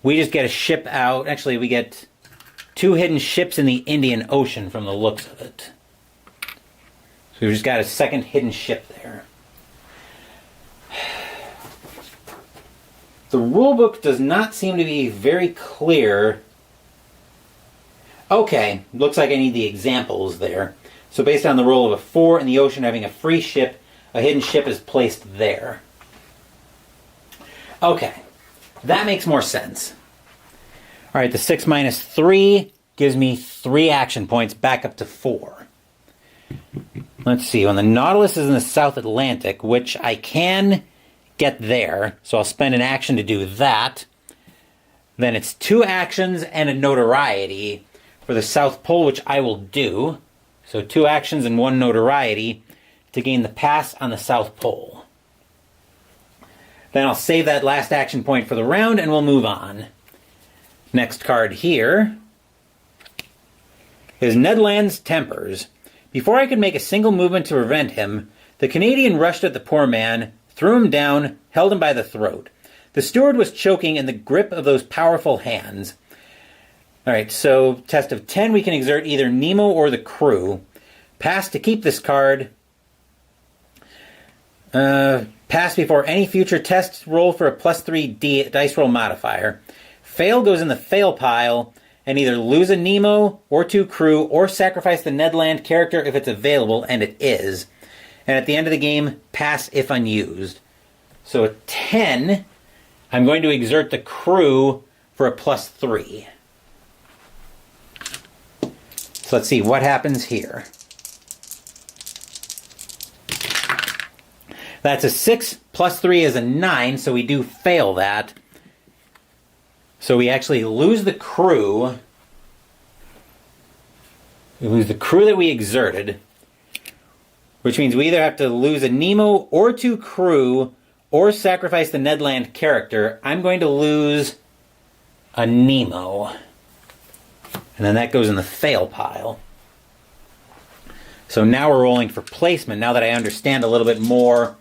we just get a ship out. Actually, we get 2 hidden ships in the Indian Ocean from the looks of it. So we've just got a second hidden ship there. The rulebook does not seem to be very clear. Okay, looks like I need the examples there. So based on the roll of a 4 in the ocean having a free ship, a hidden ship is placed there. Okay, that makes more sense. All right, the 6 minus 3 gives me 3 action points, back up to 4. Let's see, when the Nautilus is in the South Atlantic, which I can get there, so I'll spend an action to do that. Then it's 2 actions and a notoriety for the South Pole, which I will do. So 2 actions and 1 notoriety to gain the pass on the South Pole. Then I'll save that last action point for the round and we'll move on. Next card here is Ned Land's Tempers. Before I could make a single movement to prevent him, the Canadian rushed at the poor man, threw him down, held him by the throat. The steward was choking in the grip of those powerful hands. Alright, so test of 10, we can exert either Nemo or the crew. Pass to keep this card. Pass before any future test, roll for a +3 dice roll modifier. Fail goes in the fail pile, and either lose a Nemo or 2 crew, or sacrifice the Ned Land character if it's available, and it is. And at the end of the game, pass if unused. So at 10, I'm going to exert the crew for a +3. So let's see what happens here. That's a 6, +3 is a 9, so we do fail that. So we actually lose the crew. We lose the crew that we exerted, which means we either have to lose a Nemo or 2 crew, or sacrifice the Ned Land character. I'm going to lose a Nemo. And then that goes in the fail pile. So now we're rolling for placement, now that I understand a little bit more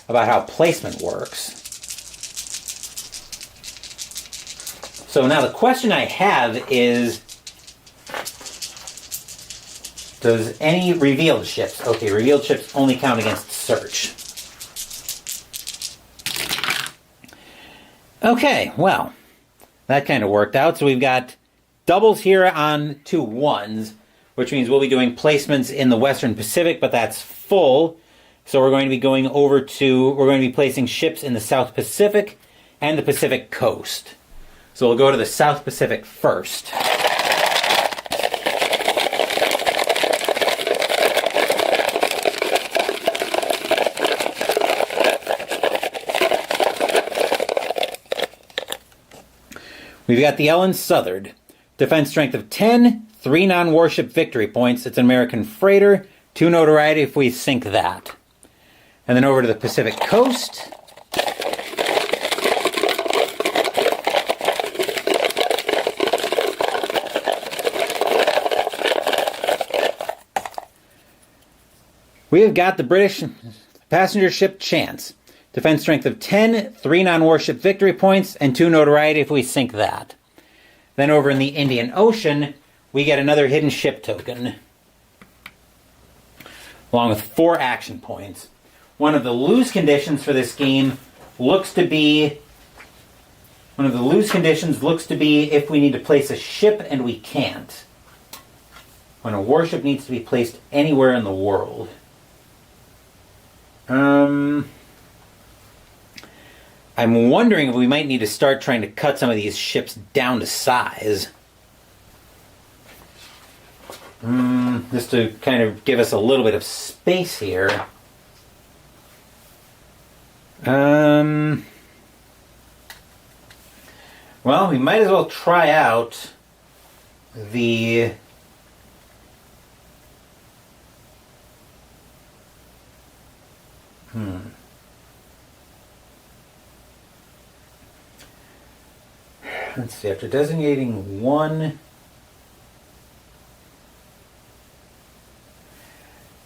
about how placement works. So now the question I have is, does any revealed ships... Okay, revealed ships only count against search. Okay, well, that kind of worked out. So we've got doubles here on 2 1s, which means we'll be doing placements in the Western Pacific, but that's full. So we're going to be going over to... We're going to be placing ships in the South Pacific and the Pacific Coast. So we'll go to the South Pacific first. We've got the Ellen Southard. Defense strength of 10, 3 non-warship victory points. It's an American freighter, 2 notoriety if we sink that. And then over to the Pacific Coast. We have got the British passenger ship Chance. Defense strength of 10, 3 non-warship victory points, and 2 notoriety if we sink that. Then over in the Indian Ocean, we get another hidden ship token, along with 4 action points. One of the lose conditions for this game looks to be... if we need to place a ship and we can't. when a warship needs to be placed anywhere in the world. I'm wondering if we might need to start trying to cut some of these ships down to size. Just to kind of give us a little bit of space here. Well, we might as well try out the... Let's see, after designating one...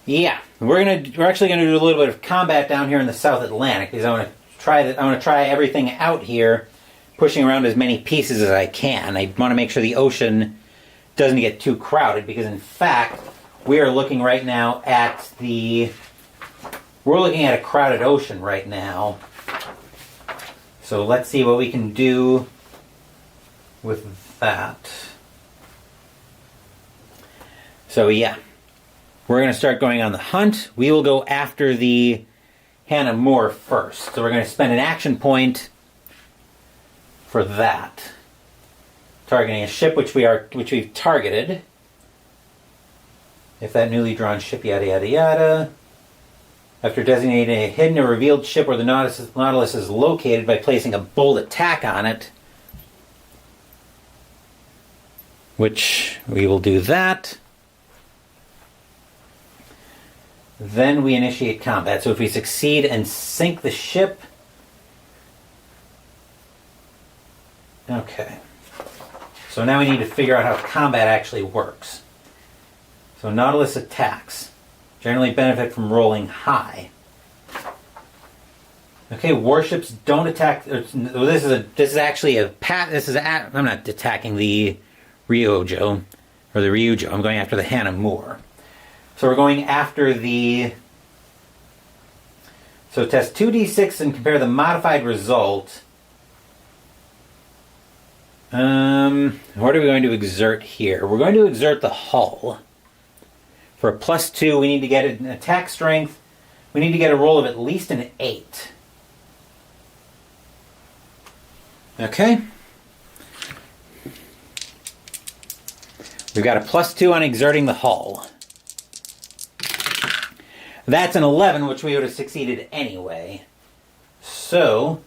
Yeah, we're actually gonna do a little bit of combat down here in the South Atlantic because I want to try everything out here, pushing around as many pieces as I can. I want to make sure the ocean doesn't get too crowded because in fact we are looking right now at a crowded ocean right now. So let's see what we can do with that. So yeah, we're going to start going on the hunt. We will go after the Hannah More first. So we're going to spend an action point for that. Targeting a ship which we've targeted. If that newly drawn ship, yada yada yada. After designating a hidden or revealed ship where the Nautilus is located by placing a bold attack on it, which we will do that. Then we initiate combat. So if we succeed and sink the ship... Okay. So now we need to figure out how combat actually works. So Nautilus attacks. Generally benefit from rolling high. Okay, warships don't attack... I'm not attacking the Ryujo, or the Ryujo. I'm going after the Hannah More. So we're going after the... So test 2d6 and compare the modified result. What are we going to exert here? We're going to exert the hull. For a +2, we need to get an attack strength. We need to get a roll of at least an 8. Okay. We've got a +2 on exerting the hull. That's an 11, which we would have succeeded anyway. So,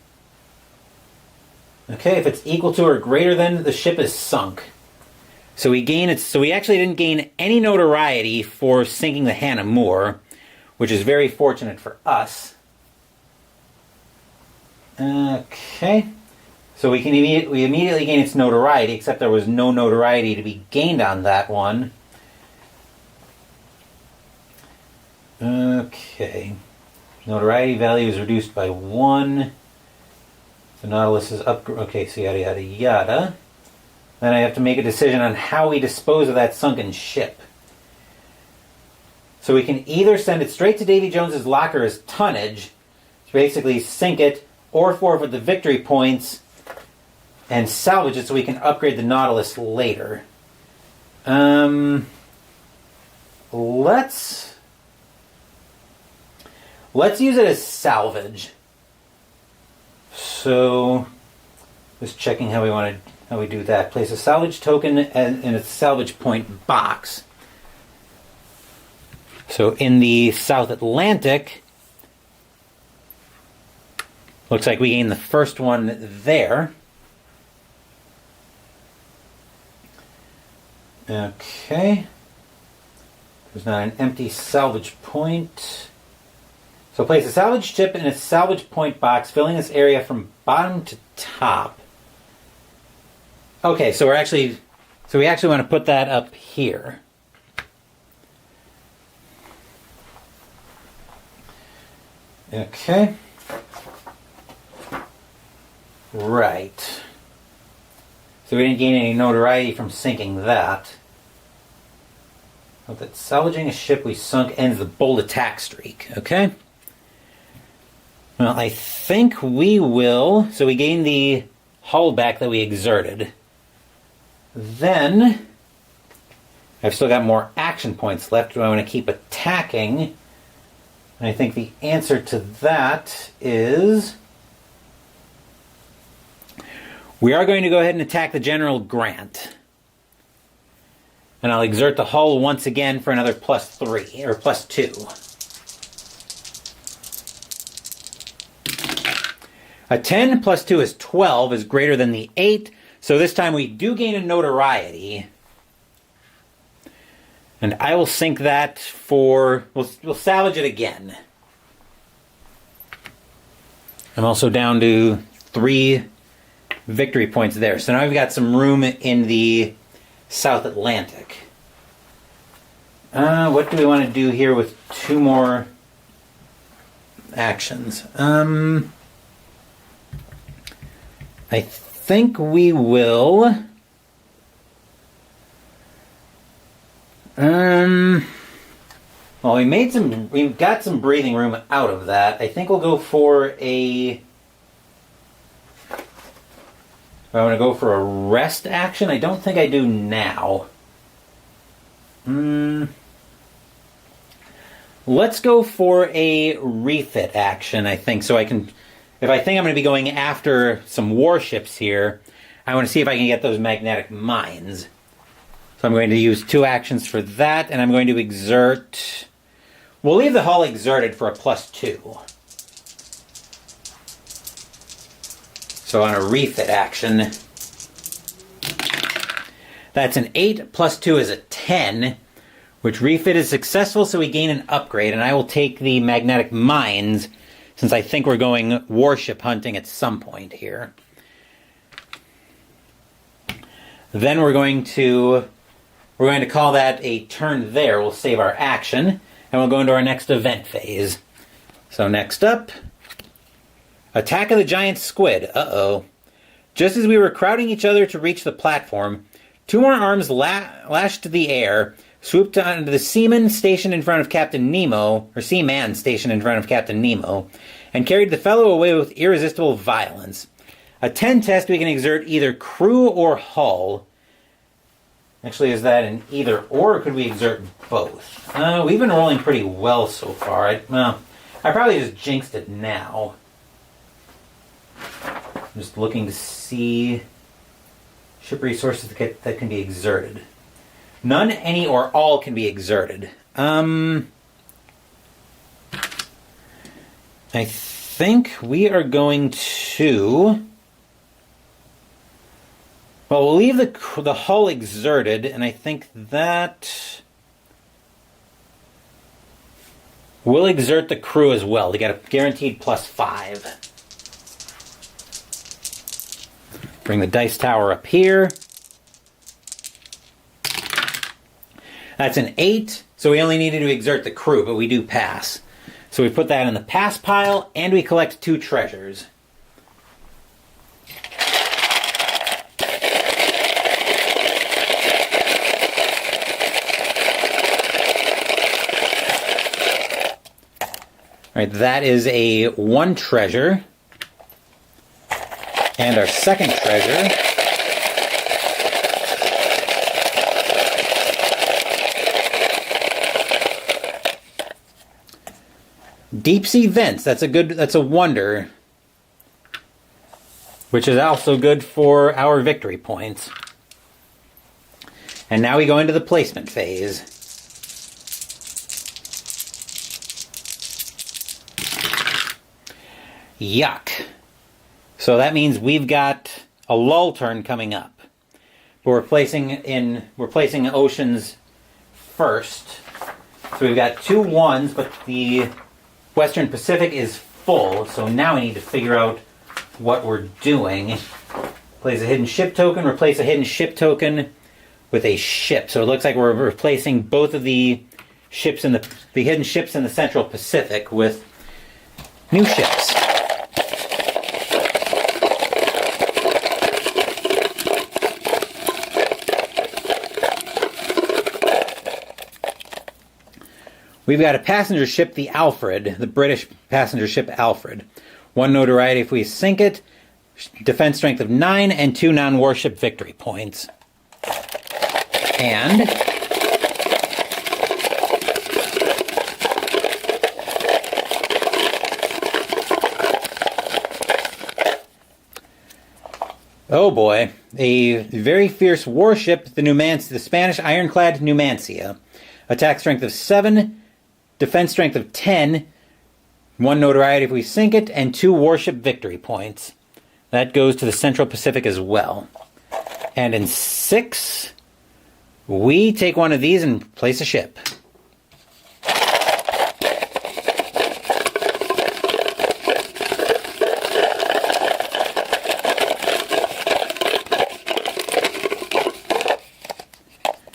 okay, if it's equal to or greater than, the ship is sunk. So we actually didn't gain any notoriety for sinking the Hannah More, which is very fortunate for us. Okay. So we immediately gain its notoriety, except there was no notoriety to be gained on that one. Okay. Notoriety value is reduced by 1. The Nautilus is up. Okay, so yada yada yada. Then I have to make a decision on how we dispose of that sunken ship. So we can either send it straight to Davy Jones's locker as tonnage, to basically sink it, or forfeit the victory points and salvage it so we can upgrade the Nautilus later. Let's use it as salvage. So, just checking how we do that. Place a salvage token in its salvage point box. So in the South Atlantic, looks like we gain the first one there. Okay. There's not an empty salvage point. So place a salvage ship in its salvage point box, filling this area from bottom to top. Okay, so we actually want to put that up here. Okay. Right. So we didn't gain any notoriety from sinking that. Note that salvaging a ship we sunk ends the bold attack streak. Okay. Well, I think we will. So we gain the hull back that we exerted. Then I've still got more action points left. Do I want to keep attacking? And I think the answer to that is... we are going to go ahead and attack the General Grant. And I'll exert the hull once again for another +3, or +2. A 10 plus 2 is 12, is greater than the 8. So this time we do gain a notoriety. And I will sink that for... We'll salvage it again. I'm also down to 3 victory points there. So now we've got some room in the South Atlantic. What do we want to do here with 2 more actions? I think we will... well, we've got some breathing room out of that. I think we'll go for I want to go for a rest action. I don't think I do now. Let's go for a refit action, I think, so I can... if I think I'm going to be going after some warships here, I want to see if I can get those magnetic mines. So I'm going to use 2 actions for that, and I'm going to exert... we'll leave the hull exerted for a +2. So on a refit action, that's an 8 plus 2 is a 10, which refit is successful, so we gain an upgrade, and I will take the magnetic mines, since I think we're going warship hunting at some point here. Then we're going to call that a turn there. We'll save our action, and we'll go into our next event phase. So next up, Attack of the Giant Squid. Uh-oh. Just as we were crowding each other to reach the platform, 2 more arms lashed to the air, swooped onto the seaman stationed in front of Captain Nemo, or seaman stationed in front of Captain Nemo, and carried the fellow away with irresistible violence. A 10 test, we can exert either crew or hull. Actually, is that an either or could we exert both? We've been rolling pretty well so far. I probably just jinxed it now. I'm just looking to see ship resources that can be exerted. None, any, or all can be exerted. I think we are going to... well, we'll leave the hull exerted, and I think that... we'll exert the crew as well. They got a guaranteed +5. Bring the dice tower up here. That's an 8, so we only needed to exert the crew, but we do pass. So we put that in the pass pile, and we collect 2 treasures. Alright, that is a 1 treasure. And our second treasure deep sea vents. That's a wonder, which is also good for our victory points. And now we go into the placement phase. Yuck. So that means we've got a lull turn coming up. But we're placing oceans first. So we've got 2 1s, but the Western Pacific is full. So now we need to figure out what we're doing. Place a hidden ship token, replace a hidden ship token with a ship. So it looks like we're replacing both of the ships in the hidden ships in the Central Pacific with new ships. We've got a passenger ship, the Alfred, the British passenger ship Alfred. 1 notoriety if we sink it, defense strength of 9, and 2 non-warship victory points. And Oh boy. A very fierce warship, the Spanish ironclad Numancia. Attack strength of 7, defense strength of 10, 1 notoriety if we sink it, and 2 warship victory points. That goes to the Central Pacific as well. And in 6, we take one of these and place a ship.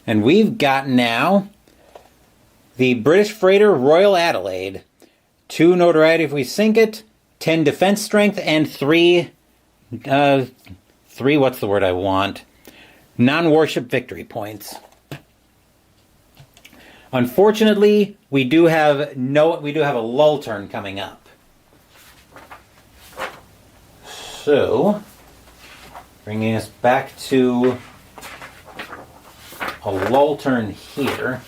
And we've got now the British freighter Royal Adelaide. 2 notoriety if we sink it, 10 defense strength, and 3, what's the word I want? Non-warship victory points. Unfortunately, we do have a lull turn coming up. So, bringing us back to a lull turn here.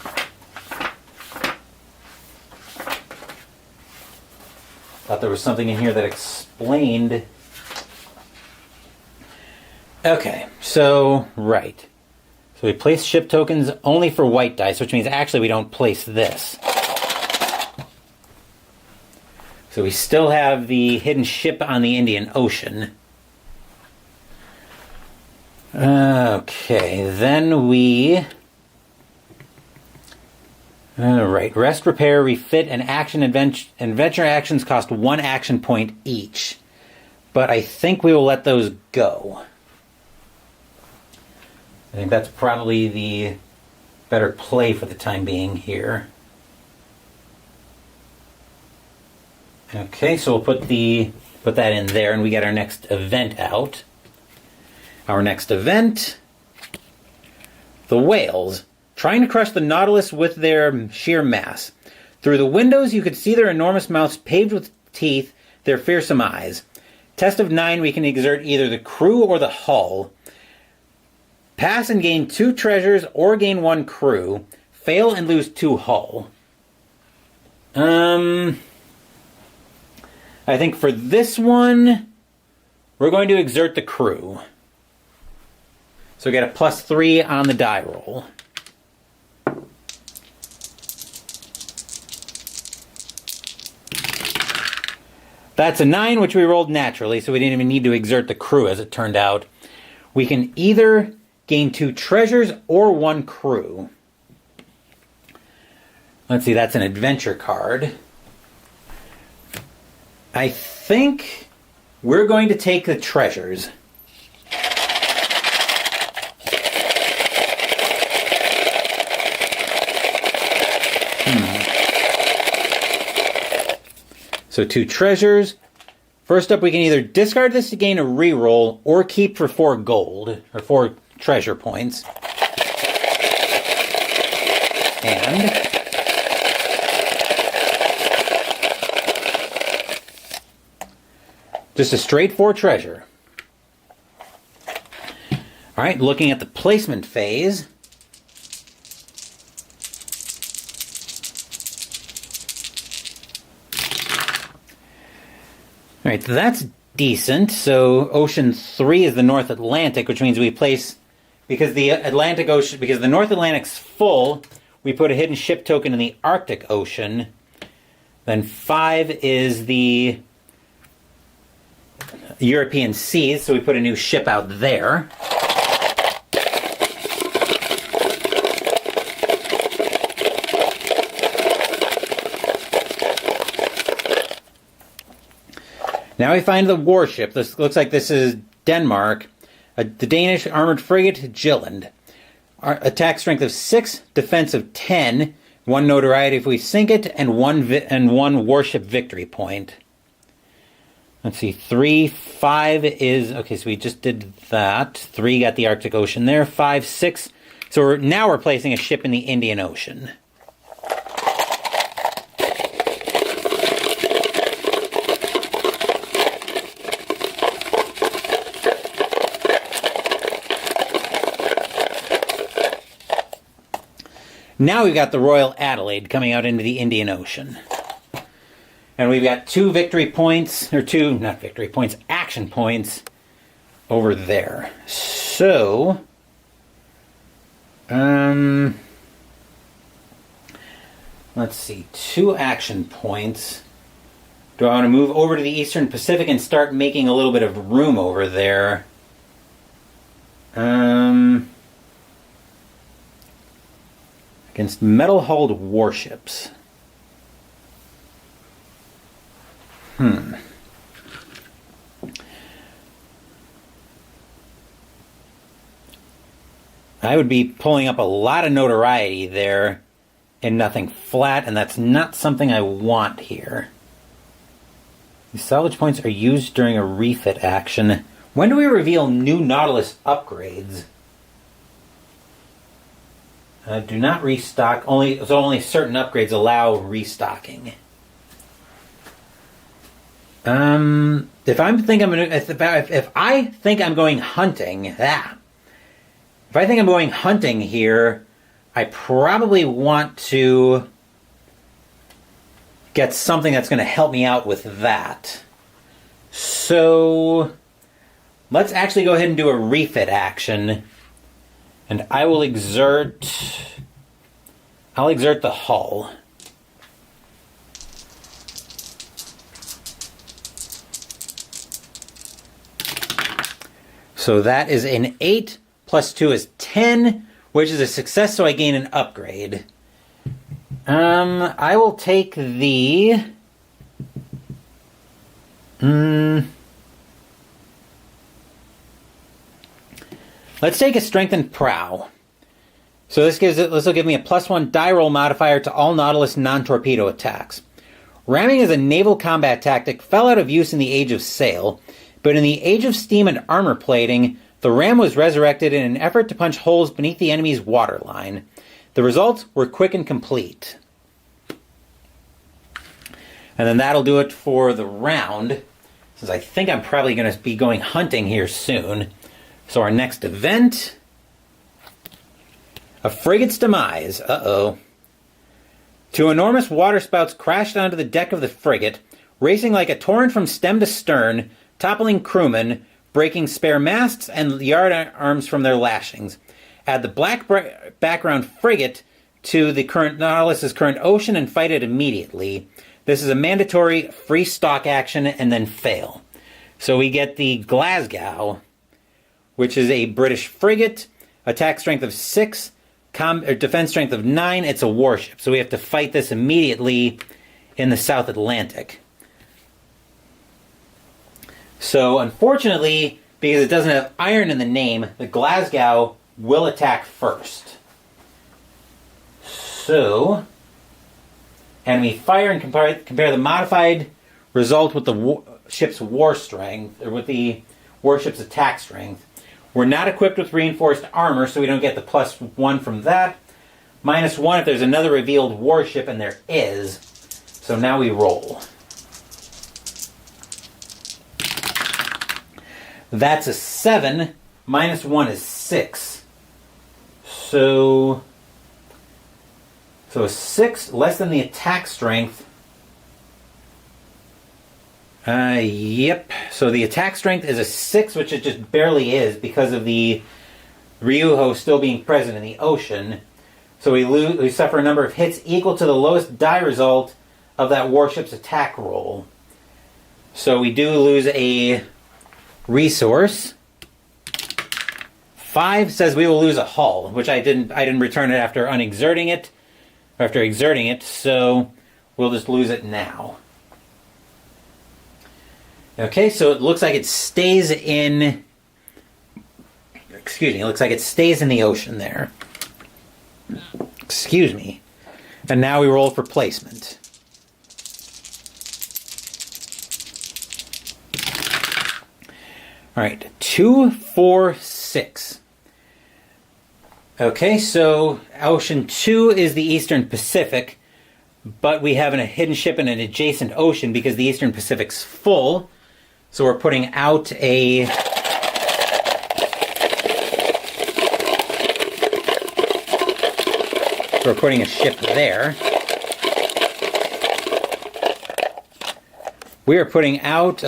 Thought there was something in here that explained. Okay, so, right. So we place ship tokens only for white dice, which means actually we don't place this. So we still have the hidden ship on the Indian Ocean. Okay, then we... Alright, rest, repair, refit, and action adventure actions cost 1 action point each. But I think we will let those go. I think that's probably the better play for the time being here. Okay, so we'll put that in there, and we get our next event out. Our next event, the whales, trying to crush the Nautilus with their sheer mass. Through the windows you could see their enormous mouths paved with teeth, their fearsome eyes. Test of 9, we can exert either the crew or the hull. Pass and gain 2 treasures or gain 1 crew. Fail and lose 2 hull. I think for this one, we're going to exert the crew. So we get a +3 on the die roll. That's a 9, which we rolled naturally, so we didn't even need to exert the crew, as it turned out. We can either gain 2 treasures or 1 crew. Let's see, that's an adventure card. I think we're going to take the treasures. So 2 treasures. First up, we can either discard this to gain a reroll or keep for 4 gold, or 4 treasure points. And just a straight 4 treasure. Alright, looking at the placement phase. Alright, that's decent. So Ocean 3 is the North Atlantic, which means we place, because the North Atlantic's full, we put a hidden ship token in the Arctic Ocean. Then 5 is the European seas, so we put a new ship out there. Now we find the warship. This looks like this is Denmark. The Danish armored frigate Jylland. Attack strength of 6, defense of 10, 1 notoriety if we sink it, and 1 warship victory point. Let's see, 3, 5 is... Okay, so we just did that. 3 got the Arctic Ocean there. 5, 6. So now we're placing a ship in the Indian Ocean. Now we've got the Royal Adelaide coming out into the Indian Ocean. And we've got 2 victory points, or 2, not victory points, action points over there. So, let's see, 2 action points. Do I want to move over to the Eastern Pacific and start making a little bit of room over there? Against metal-hulled warships. I would be pulling up a lot of notoriety there in nothing flat, and that's not something I want here. These salvage points are used during a refit action. When do we reveal new Nautilus upgrades? Do not restock. Only certain upgrades allow restocking. If I think I'm going hunting, If I think I'm going hunting here, I probably want to get something that's going to help me out with that. So let's actually go ahead and do a refit action. And I'll exert the hull. So that is an 8 plus 2 is 10, which is a success, so I gain an upgrade. I will take the... Let's take a strengthened prow. So this will give me a +1 die roll modifier to all Nautilus non-torpedo attacks. Ramming as a naval combat tactic fell out of use in the Age of Sail, but in the Age of Steam and Armor Plating, the ram was resurrected in an effort to punch holes beneath the enemy's waterline. The results were quick and complete. And then that'll do it for the round, since I think I'm probably going to be going hunting here soon. So our next event, a frigate's demise. Two enormous waterspouts crashed onto the deck of the frigate, racing like a torrent from stem to stern, toppling crewmen, breaking spare masts and yard arms from their lashings. Add the black background frigate to the current Nautilus's current ocean and fight it immediately. This is a mandatory free stock action and then fail. So we get the Glasgow, which is a British frigate, attack strength of 6, defense strength of 9. It's a warship, so we have to fight this immediately in the South Atlantic. So unfortunately, because it doesn't have iron in the name, the Glasgow will attack first. So, enemy fire and compare the modified result with the ship's war strength, or with the warship's attack strength. We're not equipped with reinforced armor, so we don't get the +1 from that. -1 if there's another revealed warship, and there is. So now we roll. That's a 7. -1 is 6. So a 6, less than the attack strength. Yep. So the attack strength is a 6, which it just barely is because of the Ryuho still being present in the ocean. So we suffer a number of hits equal to the lowest die result of that warship's attack roll. So we do lose a resource. 5 says we will lose a hull, which I didn't return it after exerting it, so we'll just lose it now. Okay, so it looks like it stays in... Excuse me, it looks like it stays in the ocean there. Excuse me. And now we roll for placement. Alright, 2, 4, 6. Okay, so Ocean 2 is the Eastern Pacific, but we have a hidden ship in an adjacent ocean because the Eastern Pacific's full. So we're putting out a... We're putting a ship there. We are putting out...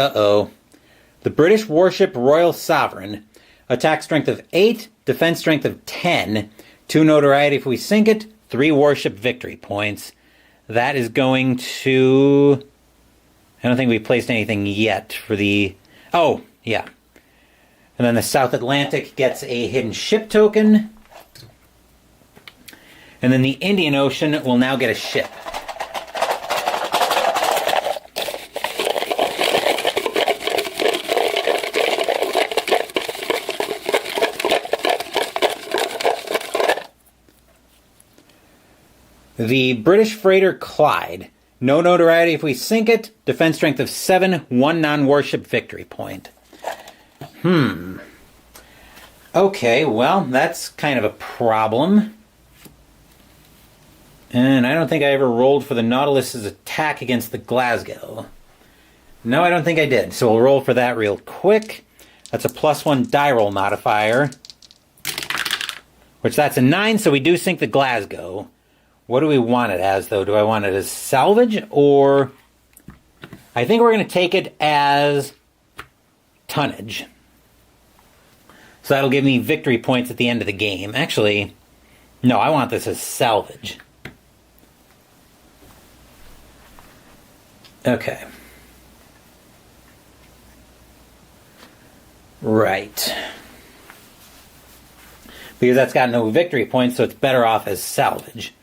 The British warship Royal Sovereign. Attack strength of 8, defense strength of 10, 2 notoriety if we sink it, 3 warship victory points. That is going to... I don't think we placed anything yet for the... Oh, yeah. And then the South Atlantic gets a hidden ship token. And then the Indian Ocean will now get a ship. The British freighter Clyde. No notoriety if we sink it. Defense strength of 7, 1 non-warship victory point. Okay, well, that's kind of a problem. And I don't think I ever rolled for the Nautilus's attack against the Glasgow. No, I don't think I did. So we'll roll for that real quick. That's a +1 die roll modifier. Which that's a 9, so we do sink the Glasgow. What do we want it as, though? Do I want it as salvage, or... I think we're going to take it as tonnage. So that'll give me victory points at the end of the game. Actually, no, I want this as salvage. Okay. Right. Because that's got no victory points, so it's better off as salvage.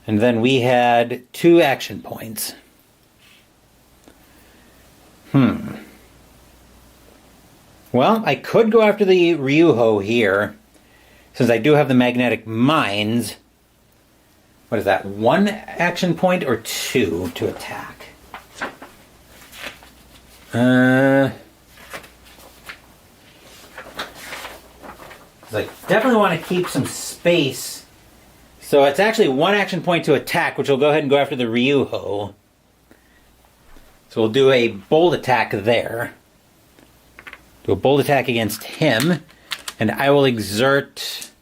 And then we had 2 action points. Well, I could go after the Ryuho here, since I do have the magnetic mines. What is that, 1 action point or 2 to attack? I definitely want to keep some space. So it's actually 1 action point to attack, which will go ahead and go after the Ryuho. So we'll do a bold attack there. Do a bold attack against him. And I will exert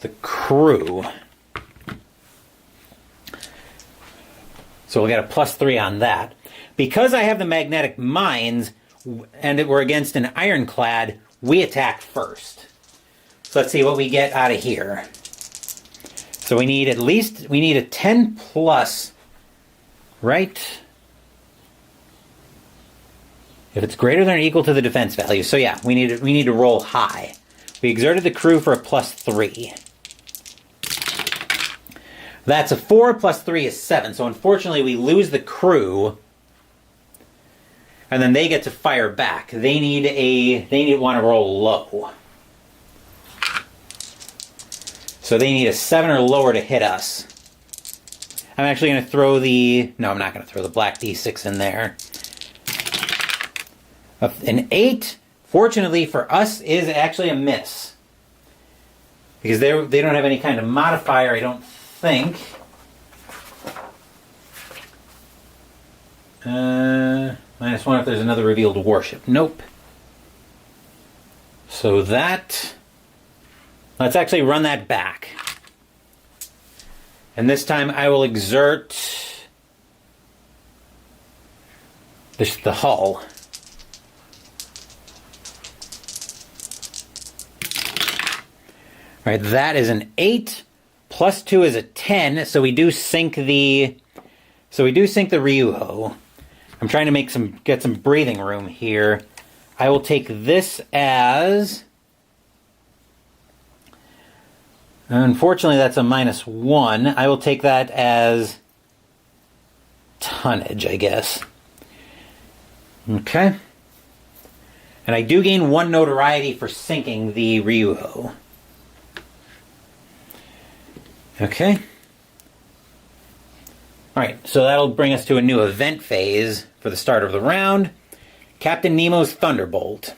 the crew. So we'll get a +3 on that. Because I have the magnetic mines, and we're against an ironclad, we attack first. So let's see what we get out of here. So we need a 10 plus, right? If it's greater than or equal to the defense value. So yeah, we need to roll high. We exerted the crew for a +3. That's a 4 plus 3 is 7. So unfortunately we lose the crew. And then they get to fire back. They want to roll low. So they need a 7 or lower to hit us. I'm actually going to throw no, I'm not going to throw the black D6 in there. An 8, fortunately for us, is actually a miss. Because they don't have any kind of modifier, I don't think. -1 if there's another revealed warship. Nope. So let's actually run that back. And this time I will exert the hull. All right, that is an 8. +2 is a 10, so we do sink the Ryuho. I'm trying to get some breathing room here. I will take this as... Unfortunately, that's a -1. I will take that as tonnage, I guess. Okay. And I do gain 1 notoriety for sinking the Ryuho. Okay. Alright, so that'll bring us to a new event phase for the start of the round. Captain Nemo's Thunderbolt.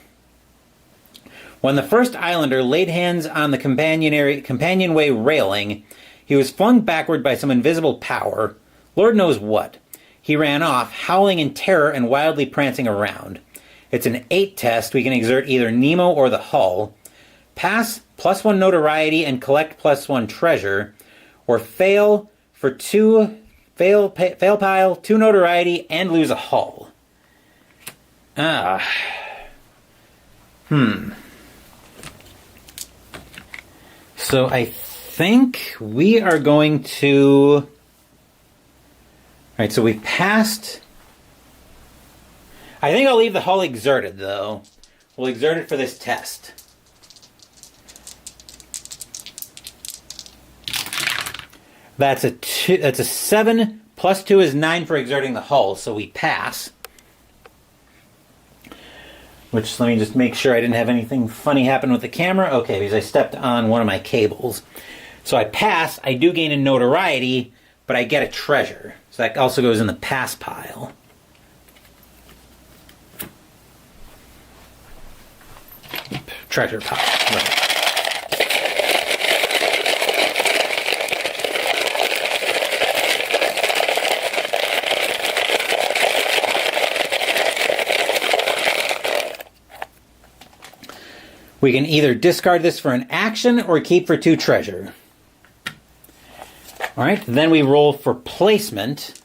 When the first islander laid hands on the companionway railing, he was flung backward by some invisible power, Lord knows what. He ran off, howling in terror and wildly prancing around. It's an 8 test. We can exert either Nemo or the hull. Pass, +1 notoriety and collect +1 treasure. Or fail for 2... Fail pile, 2 notoriety, and lose a hull. Ah. So I think we are going to... Alright, so we've passed... I think I'll leave the hull exerted, though. We'll exert it for this test. That's a 7, plus 2 is 9 for exerting the hull, so we pass. Which, let me just make sure I didn't have anything funny happen with the camera. Okay, because I stepped on one of my cables. So I pass, I do gain a notoriety, but I get a treasure. So that also goes in the pass pile. Treasure pile, right. We can either discard this for an action or keep for 2 treasure. Alright, then we roll for placement.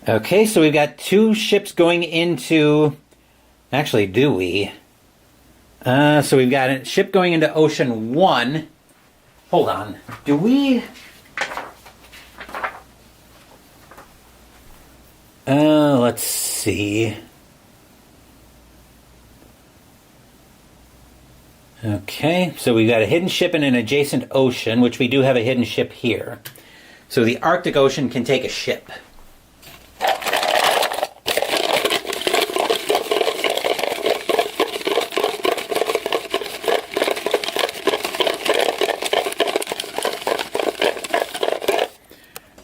Okay, so we've got 2 ships going into... Actually, do we? So we've got a ship going into Ocean 1. Hold on. Do we... let's see. Okay, so we've got a hidden ship in an adjacent ocean, which we do have a hidden ship here. So the Arctic Ocean can take a ship.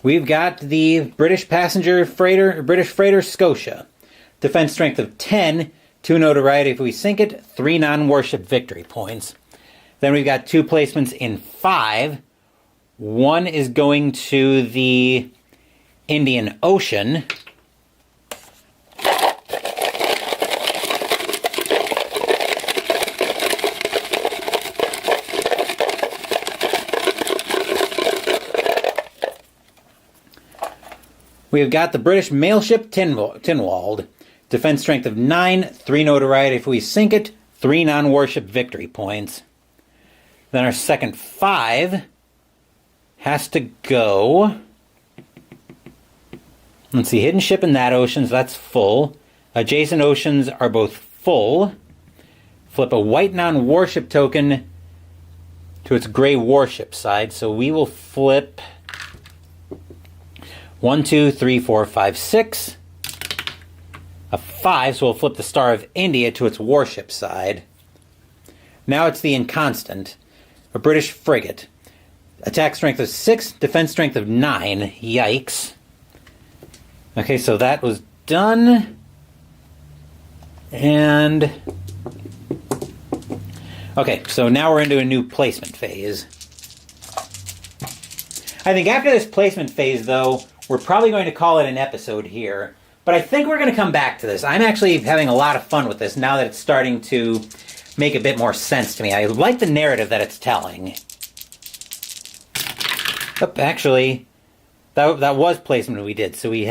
We've got the British freighter Scotia. Defense strength of 10, 2 notoriety if we sink it, 3 non-warship victory points. Then we've got 2 placements in 5. 1 is going to the Indian Ocean. We've got the British mail ship Tinwald. Defense strength of 9, 3 notoriety if we sink it, 3 non-warship victory points. Then our second 5 has to go... Let's see, hidden ship in that ocean, so that's full. Adjacent oceans are both full. Flip a white non-warship token to its gray warship side, so we will flip... 1, 2, 3, 4, 5, 6. A 5, so we'll flip the Star of India to its warship side. Now it's the Inconstant, a British frigate. Attack strength of 6, defense strength of 9. Yikes. Okay, so that was done. And... Okay, so now we're into a new placement phase. I think after this placement phase, though, we're probably going to call it an episode here. But I think we're going to come back to this. I'm actually having a lot of fun with this now that it's starting to make a bit more sense to me. I like the narrative that it's telling. Oh, actually, that was placement we did. So we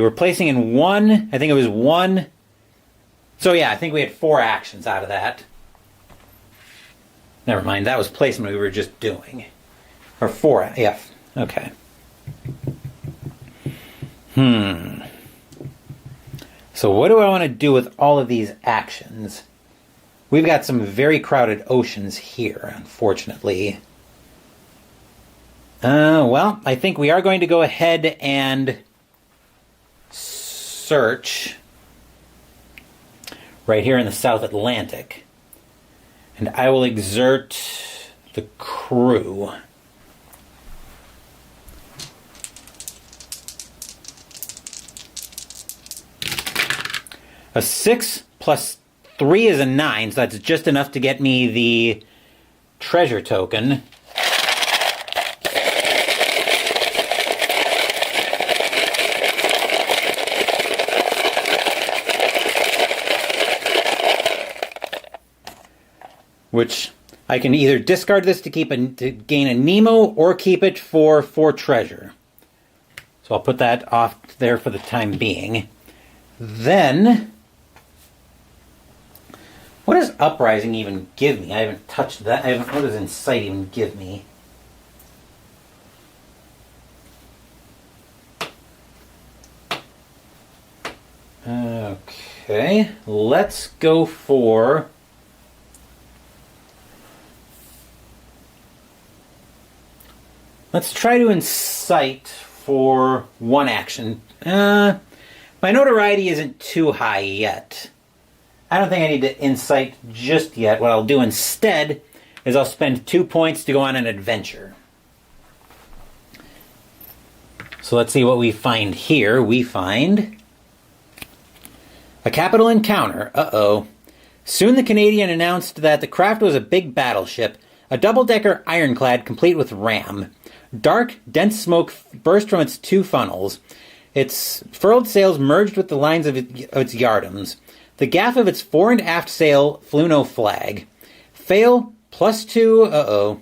were placing in 1. I think it was 1. So yeah, I think we had 4 actions out of that. Never mind, that was placement we were just doing. Or 4, yeah, okay. So what do I want to do with all of these actions? We've got some very crowded oceans here, unfortunately. Well, I think we are going to go ahead and search right here in the South Atlantic. And I will exert the crew. A 6 plus 3 is a 9, so that's just enough to get me the treasure token. Which I can either discard this to gain a Nemo or keep it for 4 treasure. So I'll put that off there for the time being. Then, what does Uprising even give me? I haven't touched that. What does Insight even give me? Okay, let's go for... Let's try to Incite for 1 action. My notoriety isn't too high yet. I don't think I need to Incite just yet. What I'll do instead is I'll spend 2 points to go on an adventure. So let's see what we find here. We find a capital encounter. Uh-oh. Soon the Canadian announced that the craft was a big battleship, a double-decker ironclad complete with ram. Dark, dense smoke burst from its 2 funnels. Its furled sails merged with the lines of its yardarms. The gaff of its fore and aft sail flew no flag. Fail, +2,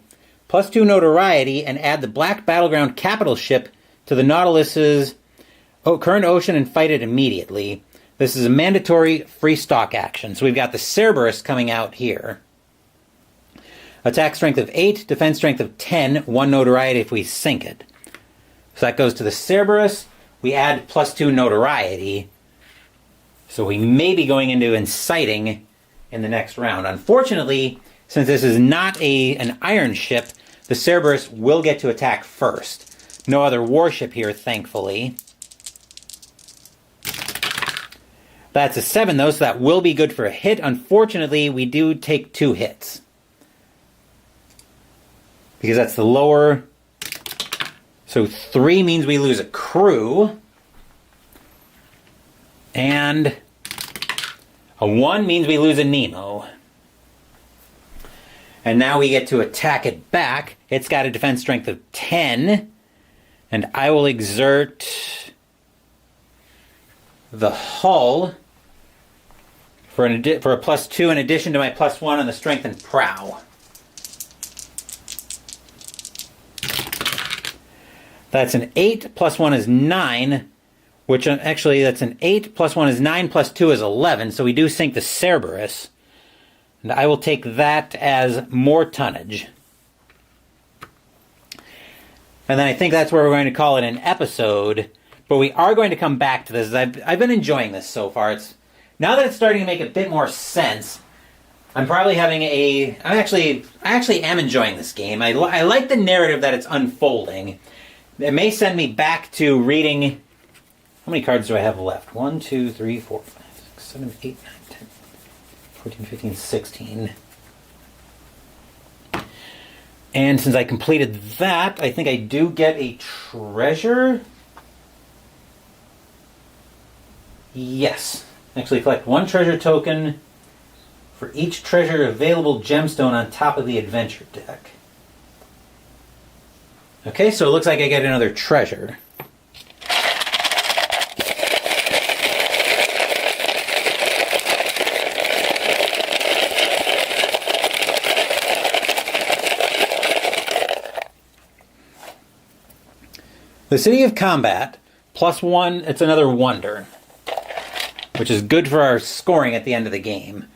+2 notoriety, and add the black battleground capital ship to the Nautilus's current ocean and fight it immediately. This is a mandatory free stock action. So we've got the Cerberus coming out here. Attack strength of 8, defense strength of 10, 1 notoriety if we sink it. So that goes to the Cerberus. We add +2 notoriety. So we may be going into Inciting in the next round. Unfortunately, since this is not an iron ship, the Cerberus will get to attack first. No other warship here, thankfully. That's a 7, though, so that will be good for a hit. Unfortunately, we do take 2 hits. Because that's the lower. So 3 means we lose a crew. And a 1 means we lose a Nemo. And now we get to attack it back. It's got a defense strength of 10. And I will exert the hull for a +2 in addition to my +1 on the strength and prow. That's an 8, +1 is 9, which actually that's an 8, +1 is 9, +2 is 11, so we do sink the Cerberus. And I will take that as more tonnage. And then I think that's where we're going to call it an episode, but we are going to come back to this. I've been enjoying this so far. Now that it's starting to make a bit more sense, I'm probably having I actually am enjoying this game. I like the narrative that it's unfolding. It may send me back to reading... How many cards do I have left? 1, 2, 3, 4, 5, 6, 7, 8, 9, 10, 14, 15, 16. And since I completed that, I think I do get a treasure. Yes. Actually collect 1 treasure token for each treasure available gemstone on top of the adventure deck. Okay, so it looks like I get another treasure. The City of Combat, +1, it's another wonder, which is good for our scoring at the end of the game.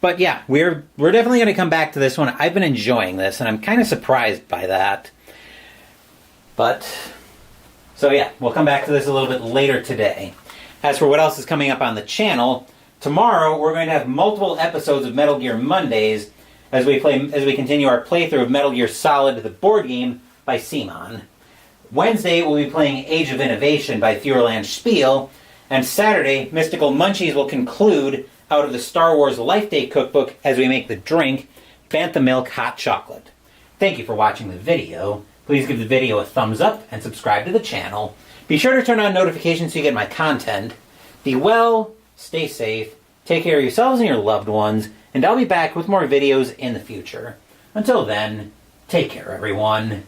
But yeah, we're definitely going to come back to this one. I've been enjoying this, and I'm kind of surprised by that. But, so yeah, we'll come back to this a little bit later today. As for what else is coming up on the channel, tomorrow we're going to have multiple episodes of Metal Gear Mondays as we continue our playthrough of Metal Gear Solid, the board game by Simon. Wednesday we'll be playing Age of Innovation by Feuerland Spiel, and Saturday Mystical Munchies will conclude out of the Star Wars Life Day cookbook as we make the drink, Bantha Milk Hot Chocolate. Thank you for watching the video. Please give the video a thumbs up and subscribe to the channel. Be sure to turn on notifications so you get my content. Be well, stay safe, take care of yourselves and your loved ones, and I'll be back with more videos in the future. Until then, take care everyone.